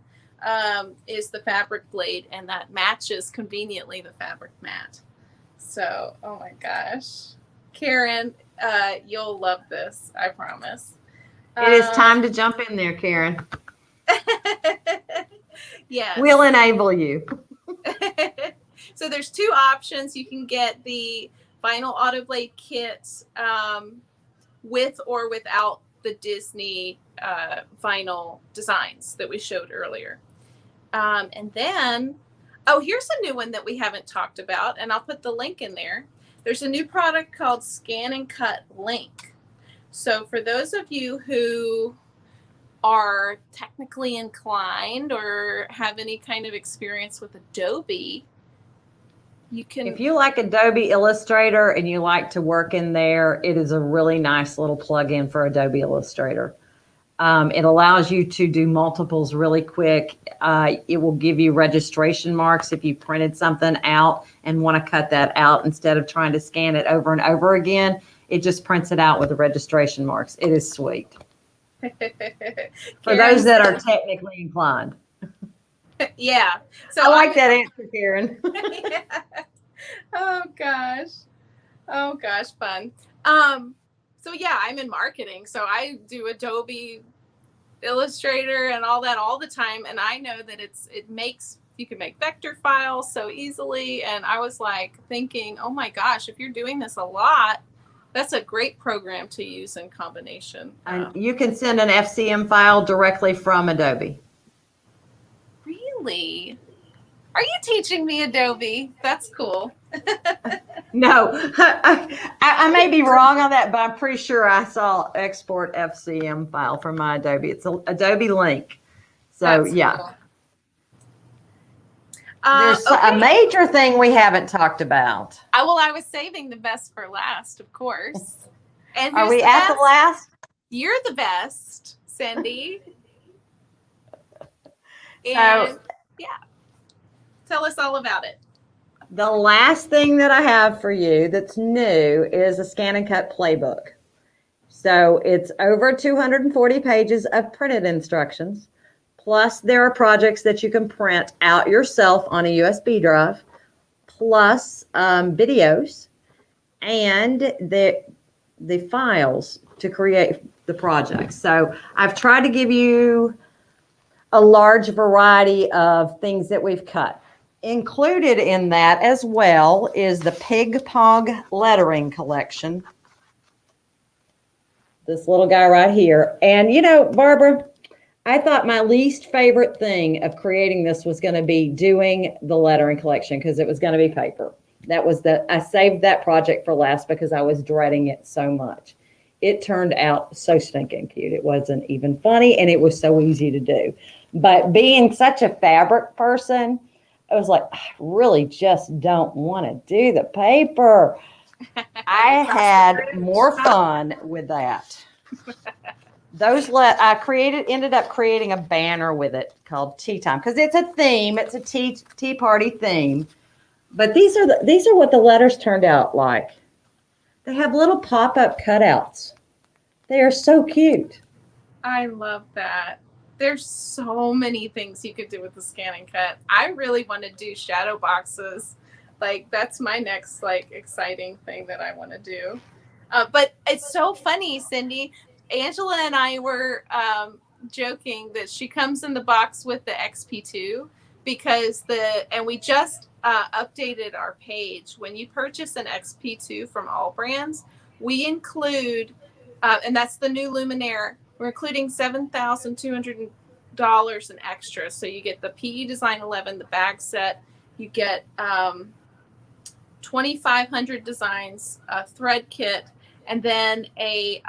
is the fabric blade, and that matches conveniently the fabric mat. So, oh my gosh. Karen, you'll love this, I promise. It is time to jump in there, Karen. Yes. We'll enable you. So there's 2 options. You can get the vinyl auto blade kit with or without the Disney vinyl designs that we showed earlier. And then, oh, here's a new one that we haven't talked about, and I'll put the link in there. There's a new product called ScanNCut Link. So for those of you who are technically inclined or have any kind of experience with Adobe, you can. If you like Adobe Illustrator and you like to work in there, it is a really nice little plug-in for Adobe Illustrator. It allows you to do multiples really quick. It will give you registration marks if you printed something out and want to cut that out instead of trying to scan it over and over again. It just prints it out with the registration marks. It is sweet. For those that are technically inclined. Yeah. So I like that answer, Karen. Yeah. Oh gosh, fun. So yeah, I'm in marketing, so I do Adobe Illustrator and all that all the time, and I know that you can make vector files so easily. And I was like thinking, oh my gosh, if you're doing this a lot, that's a great program to use in combination. And you can send an FCM file directly from Adobe. Really? Are you teaching me Adobe? That's cool. No, I may be wrong on that, but I'm pretty sure I saw export FCM file from my Adobe. It's an Adobe link. So That's yeah. cool. There's a major thing we haven't talked about. I was saving the best for last, of course. And Are we at the last? You're the best, Cindy. So, and yeah, tell us all about it. The last thing that I have for you that's new is a ScanNCut playbook. So it's over 240 pages of printed instructions. Plus there are projects that you can print out yourself on a USB drive, plus videos and the files to create the project. So I've tried to give you a large variety of things that we've cut. Included in that as well is the Pig Pog lettering collection. This little guy right here. And you know, Barbara, I thought my least favorite thing of creating this was going to be doing the lettering collection because it was going to be paper. I saved that project for last because I was dreading it so much. It turned out so stinking cute. It wasn't even funny and it was so easy to do. But being such a fabric person, I was like, I really just don't want to do the paper. I had more fun with that. Ended up creating a banner with it called Tea Time because it's a theme. It's a tea party theme. But these are what the letters turned out like. They have little pop-up cutouts. They are so cute. I love that. There's so many things you could do with the ScanNCut. I really want to do shadow boxes. Like that's my next exciting thing that I want to do. But it's so funny, Cindy. Angela and I were joking that she comes in the box with the XP2 because we just updated our page. When you purchase an XP2 from Allbrands, we include, and that's the new Luminaire, we're including $7,200 in extra. So you get the PE Design 11, the bag set, you get 2,500 designs, a thread kit, and then a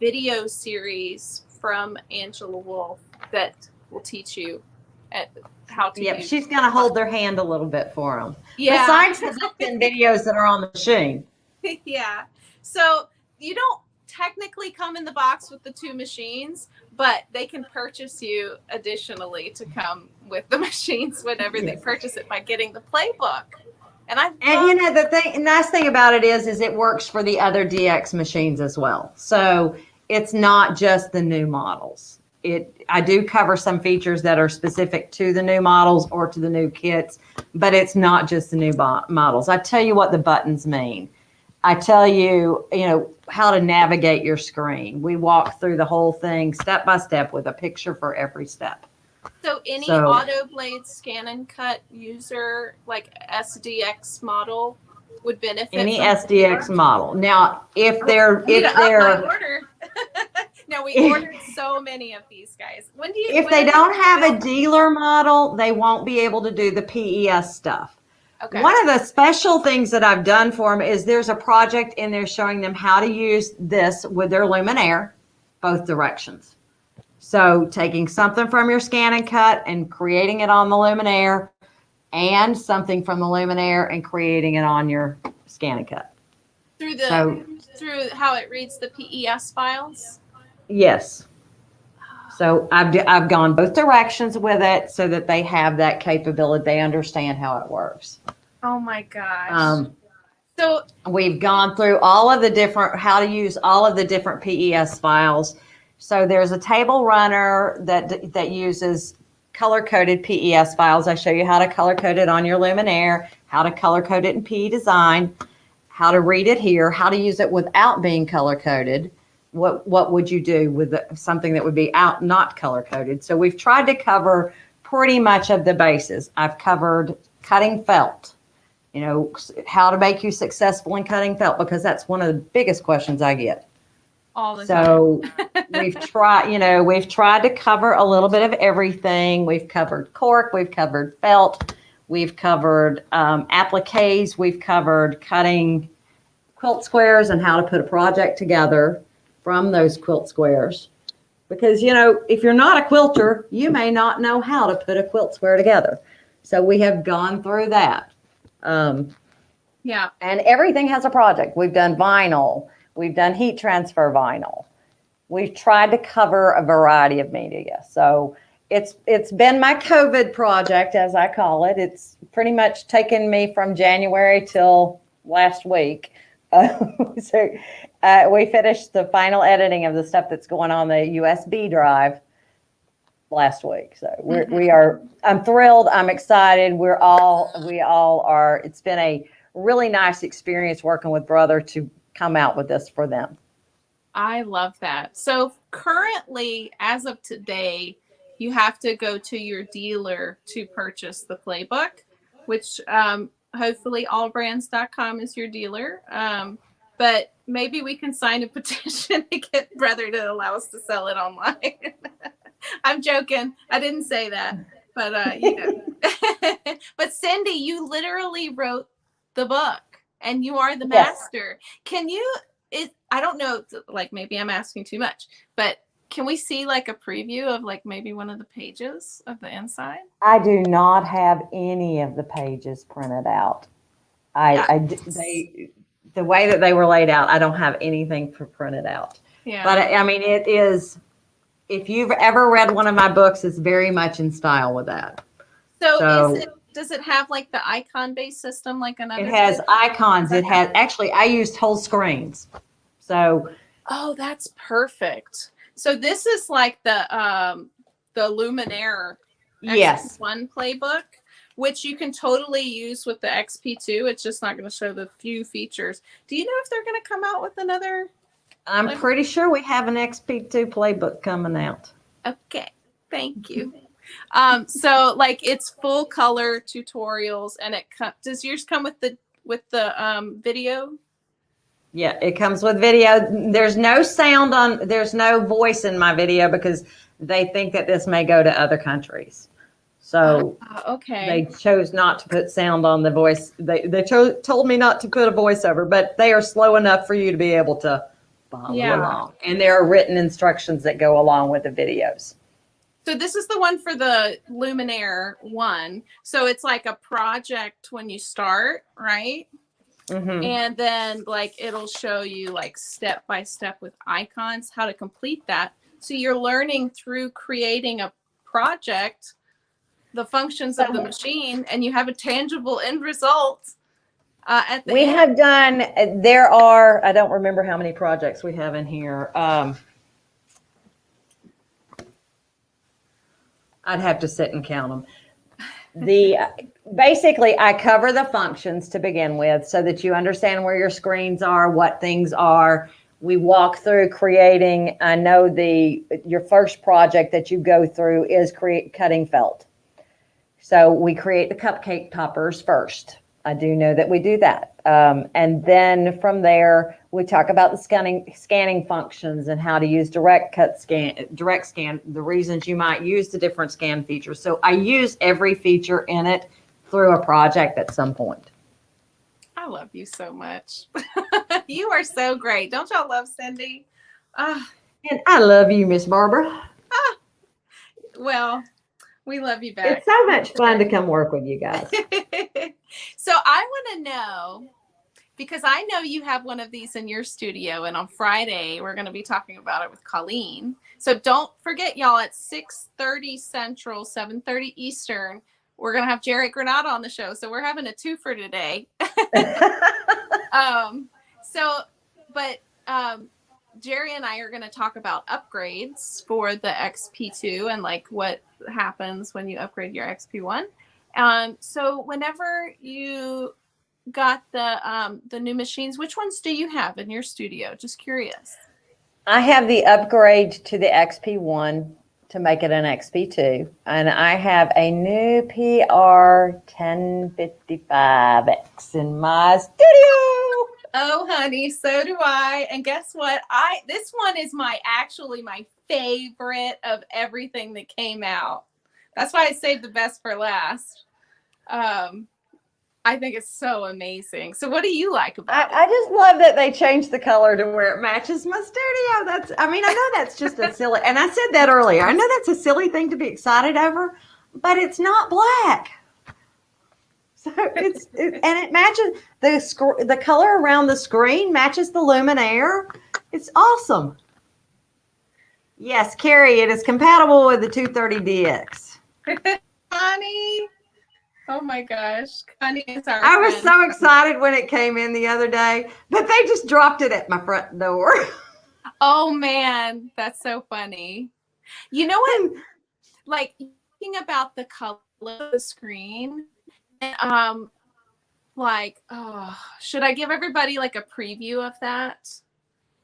video series from Angela Wolf that will teach you how to use. She's going to hold their hand a little bit for them. Yeah. Besides the built-in videos that are on the machine. Yeah. So you don't technically come in the box with the two machines, but they can purchase you additionally to come with the machines whenever they purchase it by getting the playbook. And you know, the nice thing about it is it works for the other DX machines as well. So it's not just the new models. I do cover some features that are specific to the new models or to the new kits, but it's not just the new models. I tell you what the buttons mean. I tell you, how to navigate your screen. We walk through the whole thing step by step with a picture for every step. So any AutoBlade ScanNCut user, like SDX model, would benefit Any from SDX model. Now, if I they're need to if up my they're order. No, we ordered so many of these guys. When do you? if when they are don't have a available? dealer model, they won't be able to do the PES stuff. Okay. One of the special things that I've done for them is there's a project in there showing them how to use this with their luminaire, both directions. So taking something from your ScanNCut and creating it on the luminaire, and something from the luminaire and creating it on your ScanNCut. Through how it reads the PES files. Yes. So I've gone both directions with it so that they have that capability. They understand how it works. Oh my gosh. So we've gone through all of the different, how to use all of the different PES files. So there's a table runner that uses color-coded PES files. I show you how to color-code it on your luminaire, how to color-code it in PE Design, how to read it here, how to use it without being color-coded. What would you do with something that would be not color-coded? So we've tried to cover pretty much of the bases. I've covered cutting felt, how to make you successful in cutting felt, because that's one of the biggest questions I get. All the time. So we've tried to cover a little bit of everything. We've covered cork, we've covered felt, we've covered appliques, we've covered cutting quilt squares and how to put a project together from those quilt squares. Because, if you're not a quilter, you may not know how to put a quilt square together. So we have gone through that. Yeah. And everything has a project. We've done vinyl. We've done heat transfer vinyl. We've tried to cover a variety of media. So it's been my COVID project, as I call it. It's pretty much taken me from January till last week. We finished the final editing of the stuff that's going on the USB drive last week. So I'm thrilled. I'm excited. We all are. It's been a really nice experience working with Brother to come out with this for them. I love that. So currently, as of today, you have to go to your dealer to purchase the playbook, which hopefully allbrands.com is your dealer. But maybe we can sign a petition to get Brother to allow us to sell it online. I'm joking. I didn't say that, but But Cindy, you literally wrote the book and you are the master. Can you, I don't know, like maybe I'm asking too much, but can we see like a preview of like maybe one of the pages of the inside? I do not have any of the pages printed out. The way that they were laid out, I don't have anything printed out. Yeah. But I mean, it is, if you've ever read one of my books, it's very much in style with that. So does it have like the icon-based system like another? It has icons. It has, actually, I used whole screens. So. Oh, that's perfect. So this is like the Luminaire XP1 playbook, which you can totally use with the XP2. It's just not going to show the few features. Do you know if they're going to come out with another? I'm pretty sure we have an XP2 playbook coming out. Okay, thank you. So like it's full color tutorials, and does yours come with the video? Yeah, it comes with video. There's no sound there's no voice in my video because they think that this may go to other countries. So okay, they chose not to put sound on the voice. They told me not to put a voiceover, but they are slow enough for you to be able to follow along. And there are written instructions that go along with the videos. So this is the one for the Luminaire one. So it's like a project when you start, right? Mm-hmm. And then like it'll show you like step by step with icons how to complete that. So you're learning through creating a project the functions of the machine, and you have a tangible end result at the end. Have done, there are, I don't remember how many projects we have in here. I'd have to sit and count them. Basically, I cover the functions to begin with so that you understand where your screens are, what things are. We walk through creating, I know your first project that you go through is cutting felt. So we create the cupcake toppers first. I do know that we do that. And then from there, we talk about the scanning functions and how to use direct scan, the reasons you might use the different scan features. So I use every feature in it through a project at some point. I love you so much. You are so great. Don't y'all love Cindy? And I love you, Miss Barbara. Well, we love you back. It's so much fun to come work with you guys. So I want to know, because I know you have one of these in your studio, and on Friday we're going to be talking about it with Colleen. So don't forget, y'all, at 6:30 Central, 7:30 Eastern, we're going to have Jared Granada on the show. So we're having a twofer today. Jerry and I are going to talk about upgrades for the XP2 and like what happens when you upgrade your XP1. So whenever you got the new machines, which ones do you have in your studio? Just curious. I have the upgrade to the XP1 to make it an XP2, and I have a new PR1055X in my studio. Oh, honey, so do I. And guess what? This one is actually my favorite of everything that came out. That's why I saved the best for last. I think it's so amazing. So what do you like about it? I just love that they changed the color to where it matches my studio. I know that's just a silly, and I said that earlier. I know that's a silly thing to be excited over, but it's not black. So and it matches the color around the screen matches the luminaire. It's awesome. Yes, Carrie, it is compatible with the 230DX. Connie. Oh my gosh. Connie is our I was friend. so excited when it came in the other day, but they just dropped it at my front door. Oh man, that's so funny. You know what? Like thinking about the color of the screen, and should I give everybody like a preview of that?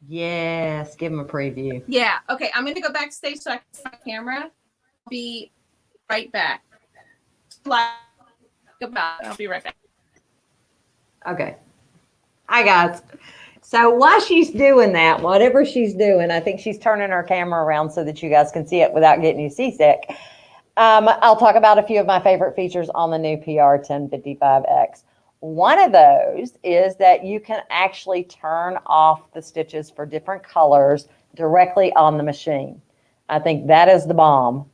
Yes, give them a preview. Yeah. Okay, I'm gonna go backstage so I can see my camera. I'll be right back. I'll be right back. Okay. Hi, guys. So while she's doing that, whatever she's doing, I think she's turning her camera around so that you guys can see it without getting you seasick. I'll talk about a few of my favorite features on the new PR1055X. One of those is that you can actually turn off the stitches for different colors directly on the machine. I think that is the bomb.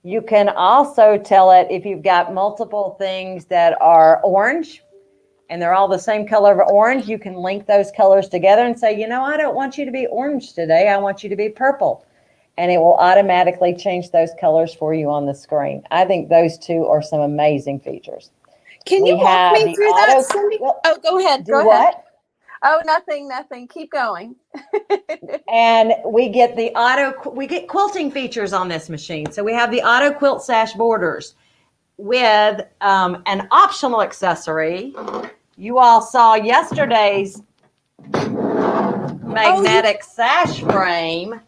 You can also tell it if you've got multiple things that are orange and they're all the same color of orange, you can link those colors together and say, you know, I don't want you to be orange today. I want you to be purple. And it will automatically change those colors for you on the screen. I think those two are some amazing features. Can you walk me through that, Cindy? Oh, go ahead. Go ahead. Oh, nothing. Keep going. And we get quilting features on this machine. So we have the auto quilt sash borders with an optional accessory. You all saw yesterday's magnetic sash frame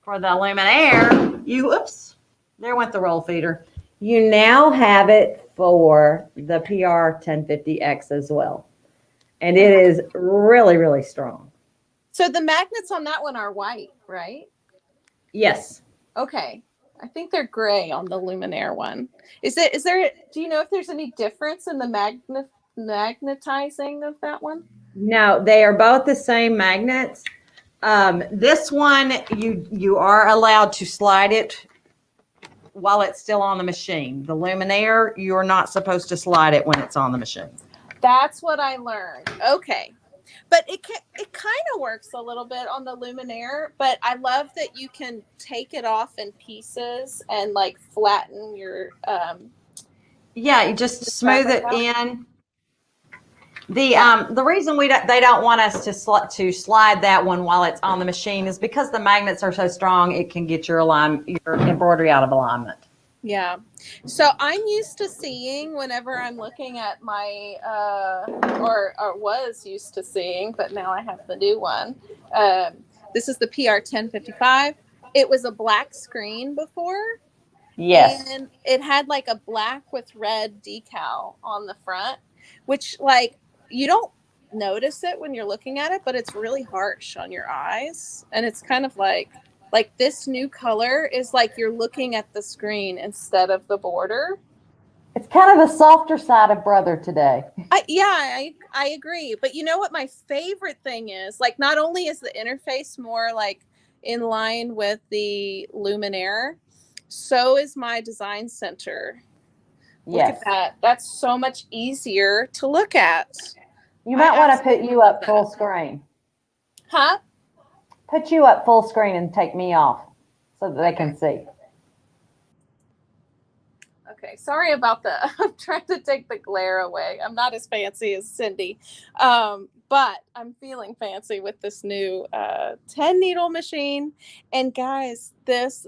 for the luminaire. There went the roll feeder. You now have it for the PR1050X as well. And it is really, really strong. So the magnets on that one are white, right? Yes. Okay. I think they're gray on the luminaire one. Do you know if there's any difference in the magnetizing of that one? No, they are both the same magnets. This one, you are allowed to slide it while it's still on the machine. The luminaire, you're not supposed to slide it when it's on the machine. That's what I learned. Okay. But it kind of works a little bit on the luminaire, but I love that you can take it off in pieces and like flatten your yeah, you just smooth it in. The reason they don't want us to slide that one while it's on the machine is because the magnets are so strong it can get your embroidery out of alignment. Yeah. So I'm used to seeing whenever I'm looking at my or was used to seeing, but now I have the new one. This is the PR1055. It was a black screen before, Yes. And it had like a black with red decal on the front, which like you don't notice it when you're looking at it, but it's really harsh on your eyes. And it's kind of like this new color is like you're looking at the screen instead of the border. It's kind of a softer side of Brother today. I agree. But you know what my favorite thing is? Like, not only is the interface more like in line with the Luminaire, so is my design center. Yes. Look at that. That's so much easier to look at. You might want to put you up full screen. Huh? Put you up full screen and take me off so that they can see. Okay, sorry about the, I'm trying to take the glare away. I'm not as fancy as Cindy, but I'm feeling fancy with this new 10 needle machine. And guys, this,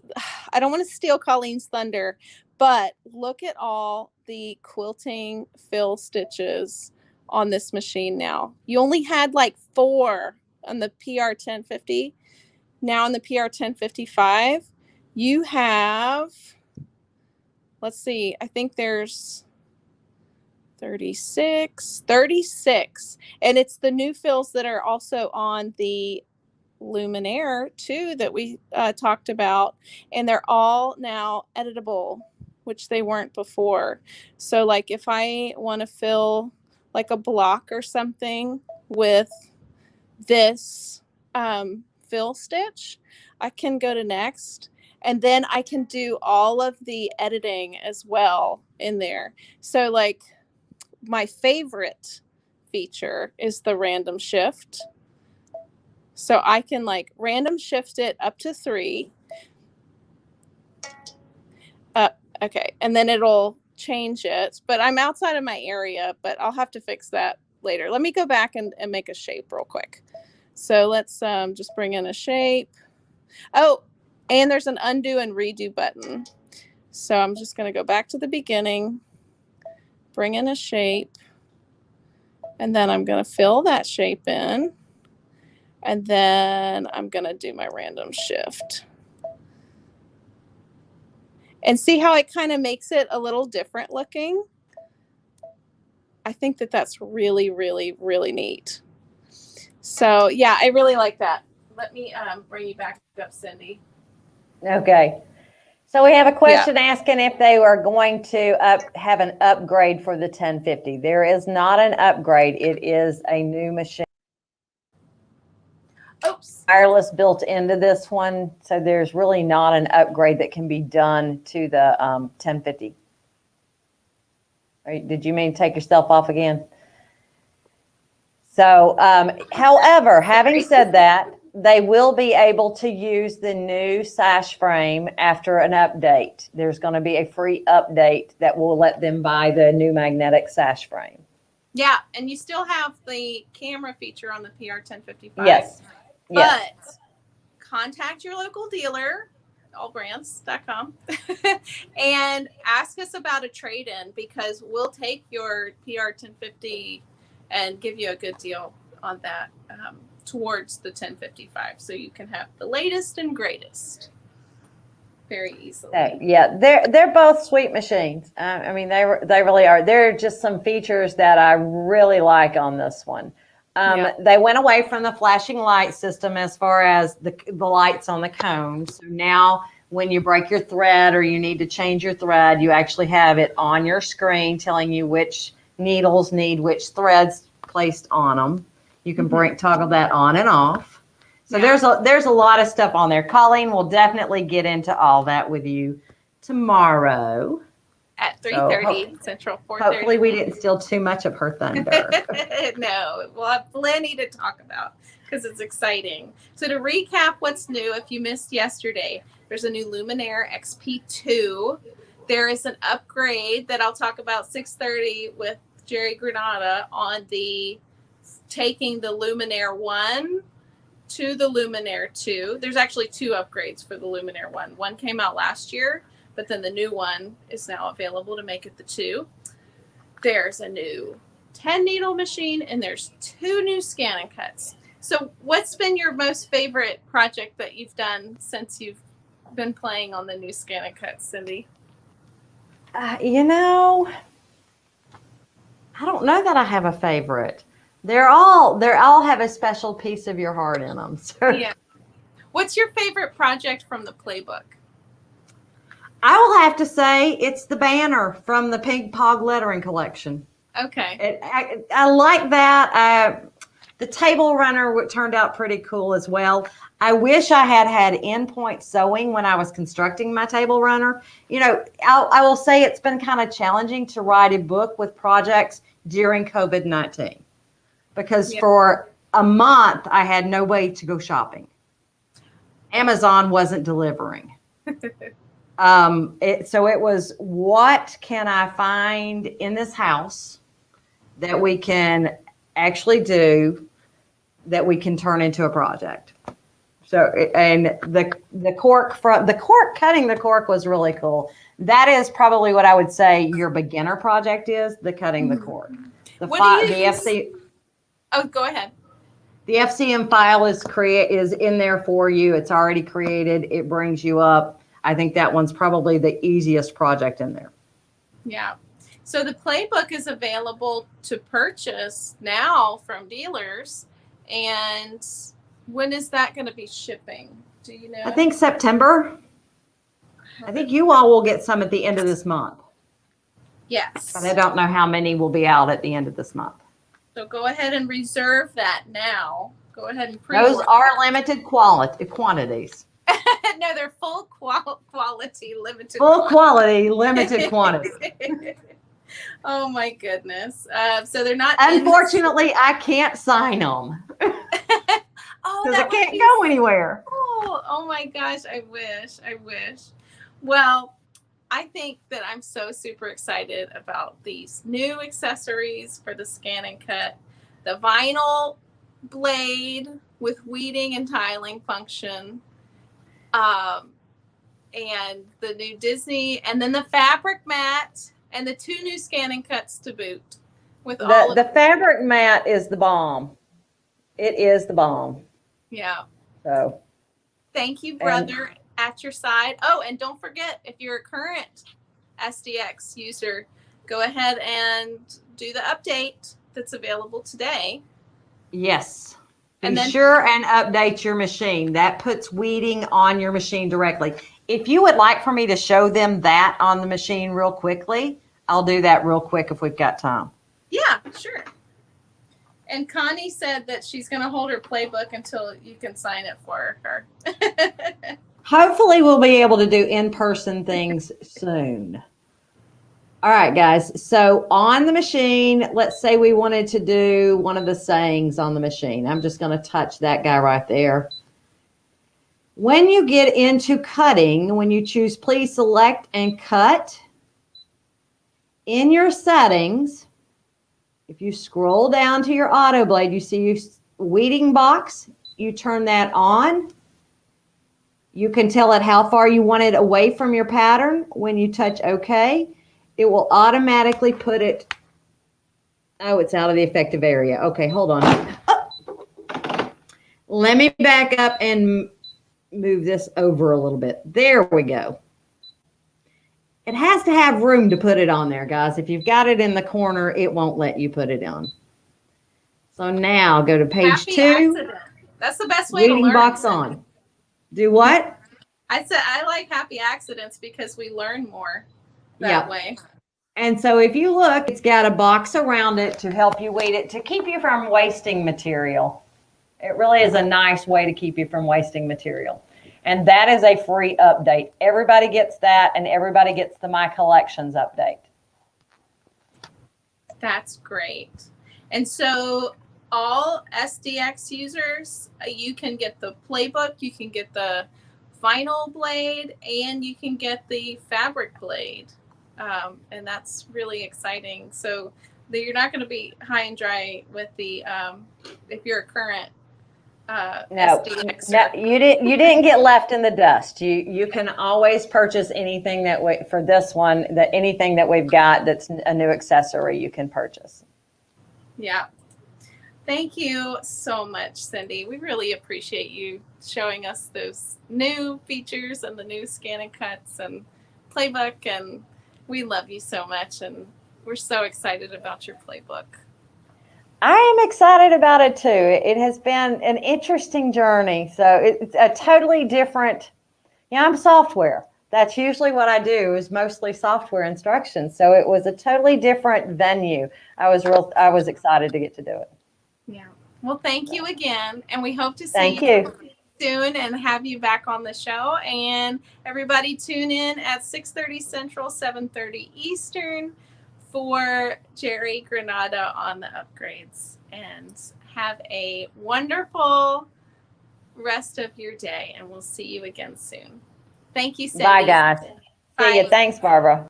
I don't want to steal Colleen's thunder, but look at all the quilting fill stitches on this machine now. You only had like 4 on the PR 1050. Now on the PR 1055, you have, let's see, I think there's 36. And it's the new fills that are also on the Luminaire too that we talked about. And they're all now editable, which they weren't before. So like if I want to fill like a block or something with this fill stitch, I can go to next. And then I can do all of the editing as well in there. So like my favorite feature is the random shift. So I can like random shift it up to 3. Okay. And then it'll change it, but I'm outside of my area, but I'll have to fix that later. Let me go back and make a shape real quick. So let's just bring in a shape. Oh, and there's an undo and redo button. So I'm just going to go back to the beginning, bring in a shape, and then I'm going to fill that shape in. And then I'm going to do my random shift. And see how it kind of makes it a little different looking? I think that that's really, really, really neat. So yeah, I really like that. Let me bring you back up, Cindy. Okay. So we have a question asking if they are going to have an upgrade for the 1050. There is not an upgrade. It is a new machine. Oops. Wireless built into this one. So there's really not an upgrade that can be done to the 1050. Did you mean to take yourself off again? So, however, having said that, they will be able to use the new sash frame after an update. There's going to be a free update that will let them buy the new magnetic sash frame. Yeah, and you still have the camera feature on the PR 1055. Yes. But contact your local dealer, allbrands.com, and ask us about a trade-in because we'll take your PR 1050 and give you a good deal on that towards the 1055, so you can have the latest and greatest very easily. Yeah, they're both sweet machines. I mean, they really are. There are just some features that I really like on this one. They went away from the flashing light system as far as the lights on the cone. So now when you break your thread or you need to change your thread, you actually have it on your screen telling you which needles need which threads placed on them. You can toggle that on and off. So there's a lot of stuff on there. Colleen will definitely get into all that with you tomorrow. At 3:30 Central, 4:30. Hopefully we didn't steal too much of her thunder. No, we'll have plenty to talk about because it's exciting. So to recap what's new, if you missed yesterday, there's a new Luminaire XP2. There is an upgrade that I'll talk about 6:30 with Jerry Granada on the taking the Luminaire 1 to the Luminaire 2. There's actually 2 upgrades for the Luminaire 1. One came out last year, but then the new one is now available to make it the 2. There's a new 10 needle machine and there's 2 new ScanNCuts. So what's been your most favorite project that you've done since you've been playing on the new ScanNCuts, Cindy? You know, I don't know that I have a favorite. They're all have a special piece of your heart in them. So Yeah. What's your favorite project from the playbook? I will have to say it's the banner from the Pink Pog lettering collection. Okay. I like that. The table runner turned out pretty cool as well. I wish I had had endpoint sewing when I was constructing my table runner. You know, I will say it's been kind of challenging to write a book with projects during COVID-19 because for a month I had no way to go shopping. Amazon wasn't delivering. So it was, what can I find in this house that we can actually do that we can turn into a project? So, and the cork cutting the cork was really cool. That is probably what I would say your beginner project is, the cutting the cork. The FC. Oh, go ahead. The FCM file is in there for you. It's already created. It brings you up. I think that one's probably the easiest project in there. Yeah. So the playbook is available to purchase now from dealers. And when is that going to be shipping? Do you know? I think September. I think you all will get some at the end of this month. Yes. But I don't know how many will be out at the end of this month. So go ahead and reserve that now. Go ahead and pre-order. Those are limited quantities. No, they're full quality, limited. Full quality, limited quantity. Oh my goodness. So they're not. Unfortunately, I can't sign them. Oh, because I can't go anywhere. Oh my gosh, I wish. Well, I think that I'm so super excited about these new accessories for the ScanNCut. The vinyl blade with weeding and tiling function. And the new Disney, and then the fabric mat, and the 2 new ScanNCuts to boot. With the fabric mat is the bomb. It is the bomb. Yeah. So thank you, brother, at your side. Oh, and don't forget, if you're a current SDX user, go ahead and do the update that's available today. Yes. Be sure and update your machine. That puts weeding on your machine directly. If you would like for me to show them that on the machine real quickly, I'll do that real quick if we've got time. Yeah, sure. And Connie said that she's going to hold her playbook until you can sign it for her. Hopefully we'll be able to do in-person things soon. All right, guys. So on the machine, let's say we wanted to do one of the sayings on the machine. I'm just going to touch that guy right there. When you get into cutting, when you choose please select and cut, in your settings, if you scroll down to your auto blade, you see your weeding box. You turn that on. You can tell it how far you want it away from your pattern. When you touch OK, it will automatically put it. Oh, it's out of the effective area. Okay, hold on. Oh. Let me back up and move this over a little bit. There we go. It has to have room to put it on there, guys. If you've got it in the corner, it won't let you put it on. So now go to page 2. Accident. That's the best way to learn. Weeding box on. Do what? I said I like happy accidents because we learn more that way. And so if you look, it's got a box around it to help you weed it, to keep you from wasting material. It really is a nice way to keep you from wasting material. And that is a free update. Everybody gets that, and everybody gets the My Collections update. That's great. And so all SDX users, you can get the playbook, you can get the vinyl blade, and you can get the fabric blade. And that's really exciting. So you're not going to be high and dry with the, if you're a current No, you didn't get left in the dust. You can always purchase anything for this one, anything that we've got that's a new accessory you can purchase. Yeah. Thank you so much, Cindy. We really appreciate you showing us those new features and the new ScanNCuts and playbook, and We love you so much, and we're so excited about your playbook. I am excited about it too. It has been an interesting journey. So it's a totally different, I'm software. That's usually what I do, is mostly software instructions. So it was a totally different venue. I was excited to get to do it. Yeah. Well, thank you again, and we hope to see Thank you soon and have you back on the show. And everybody tune in at 6:30 Central, 7:30 Eastern for Jerry Granada on the upgrades. And have a wonderful rest of your day, and we'll see you again soon. Thank you, Cindy. Bye, guys. Bye. See you. Thanks, Barbara.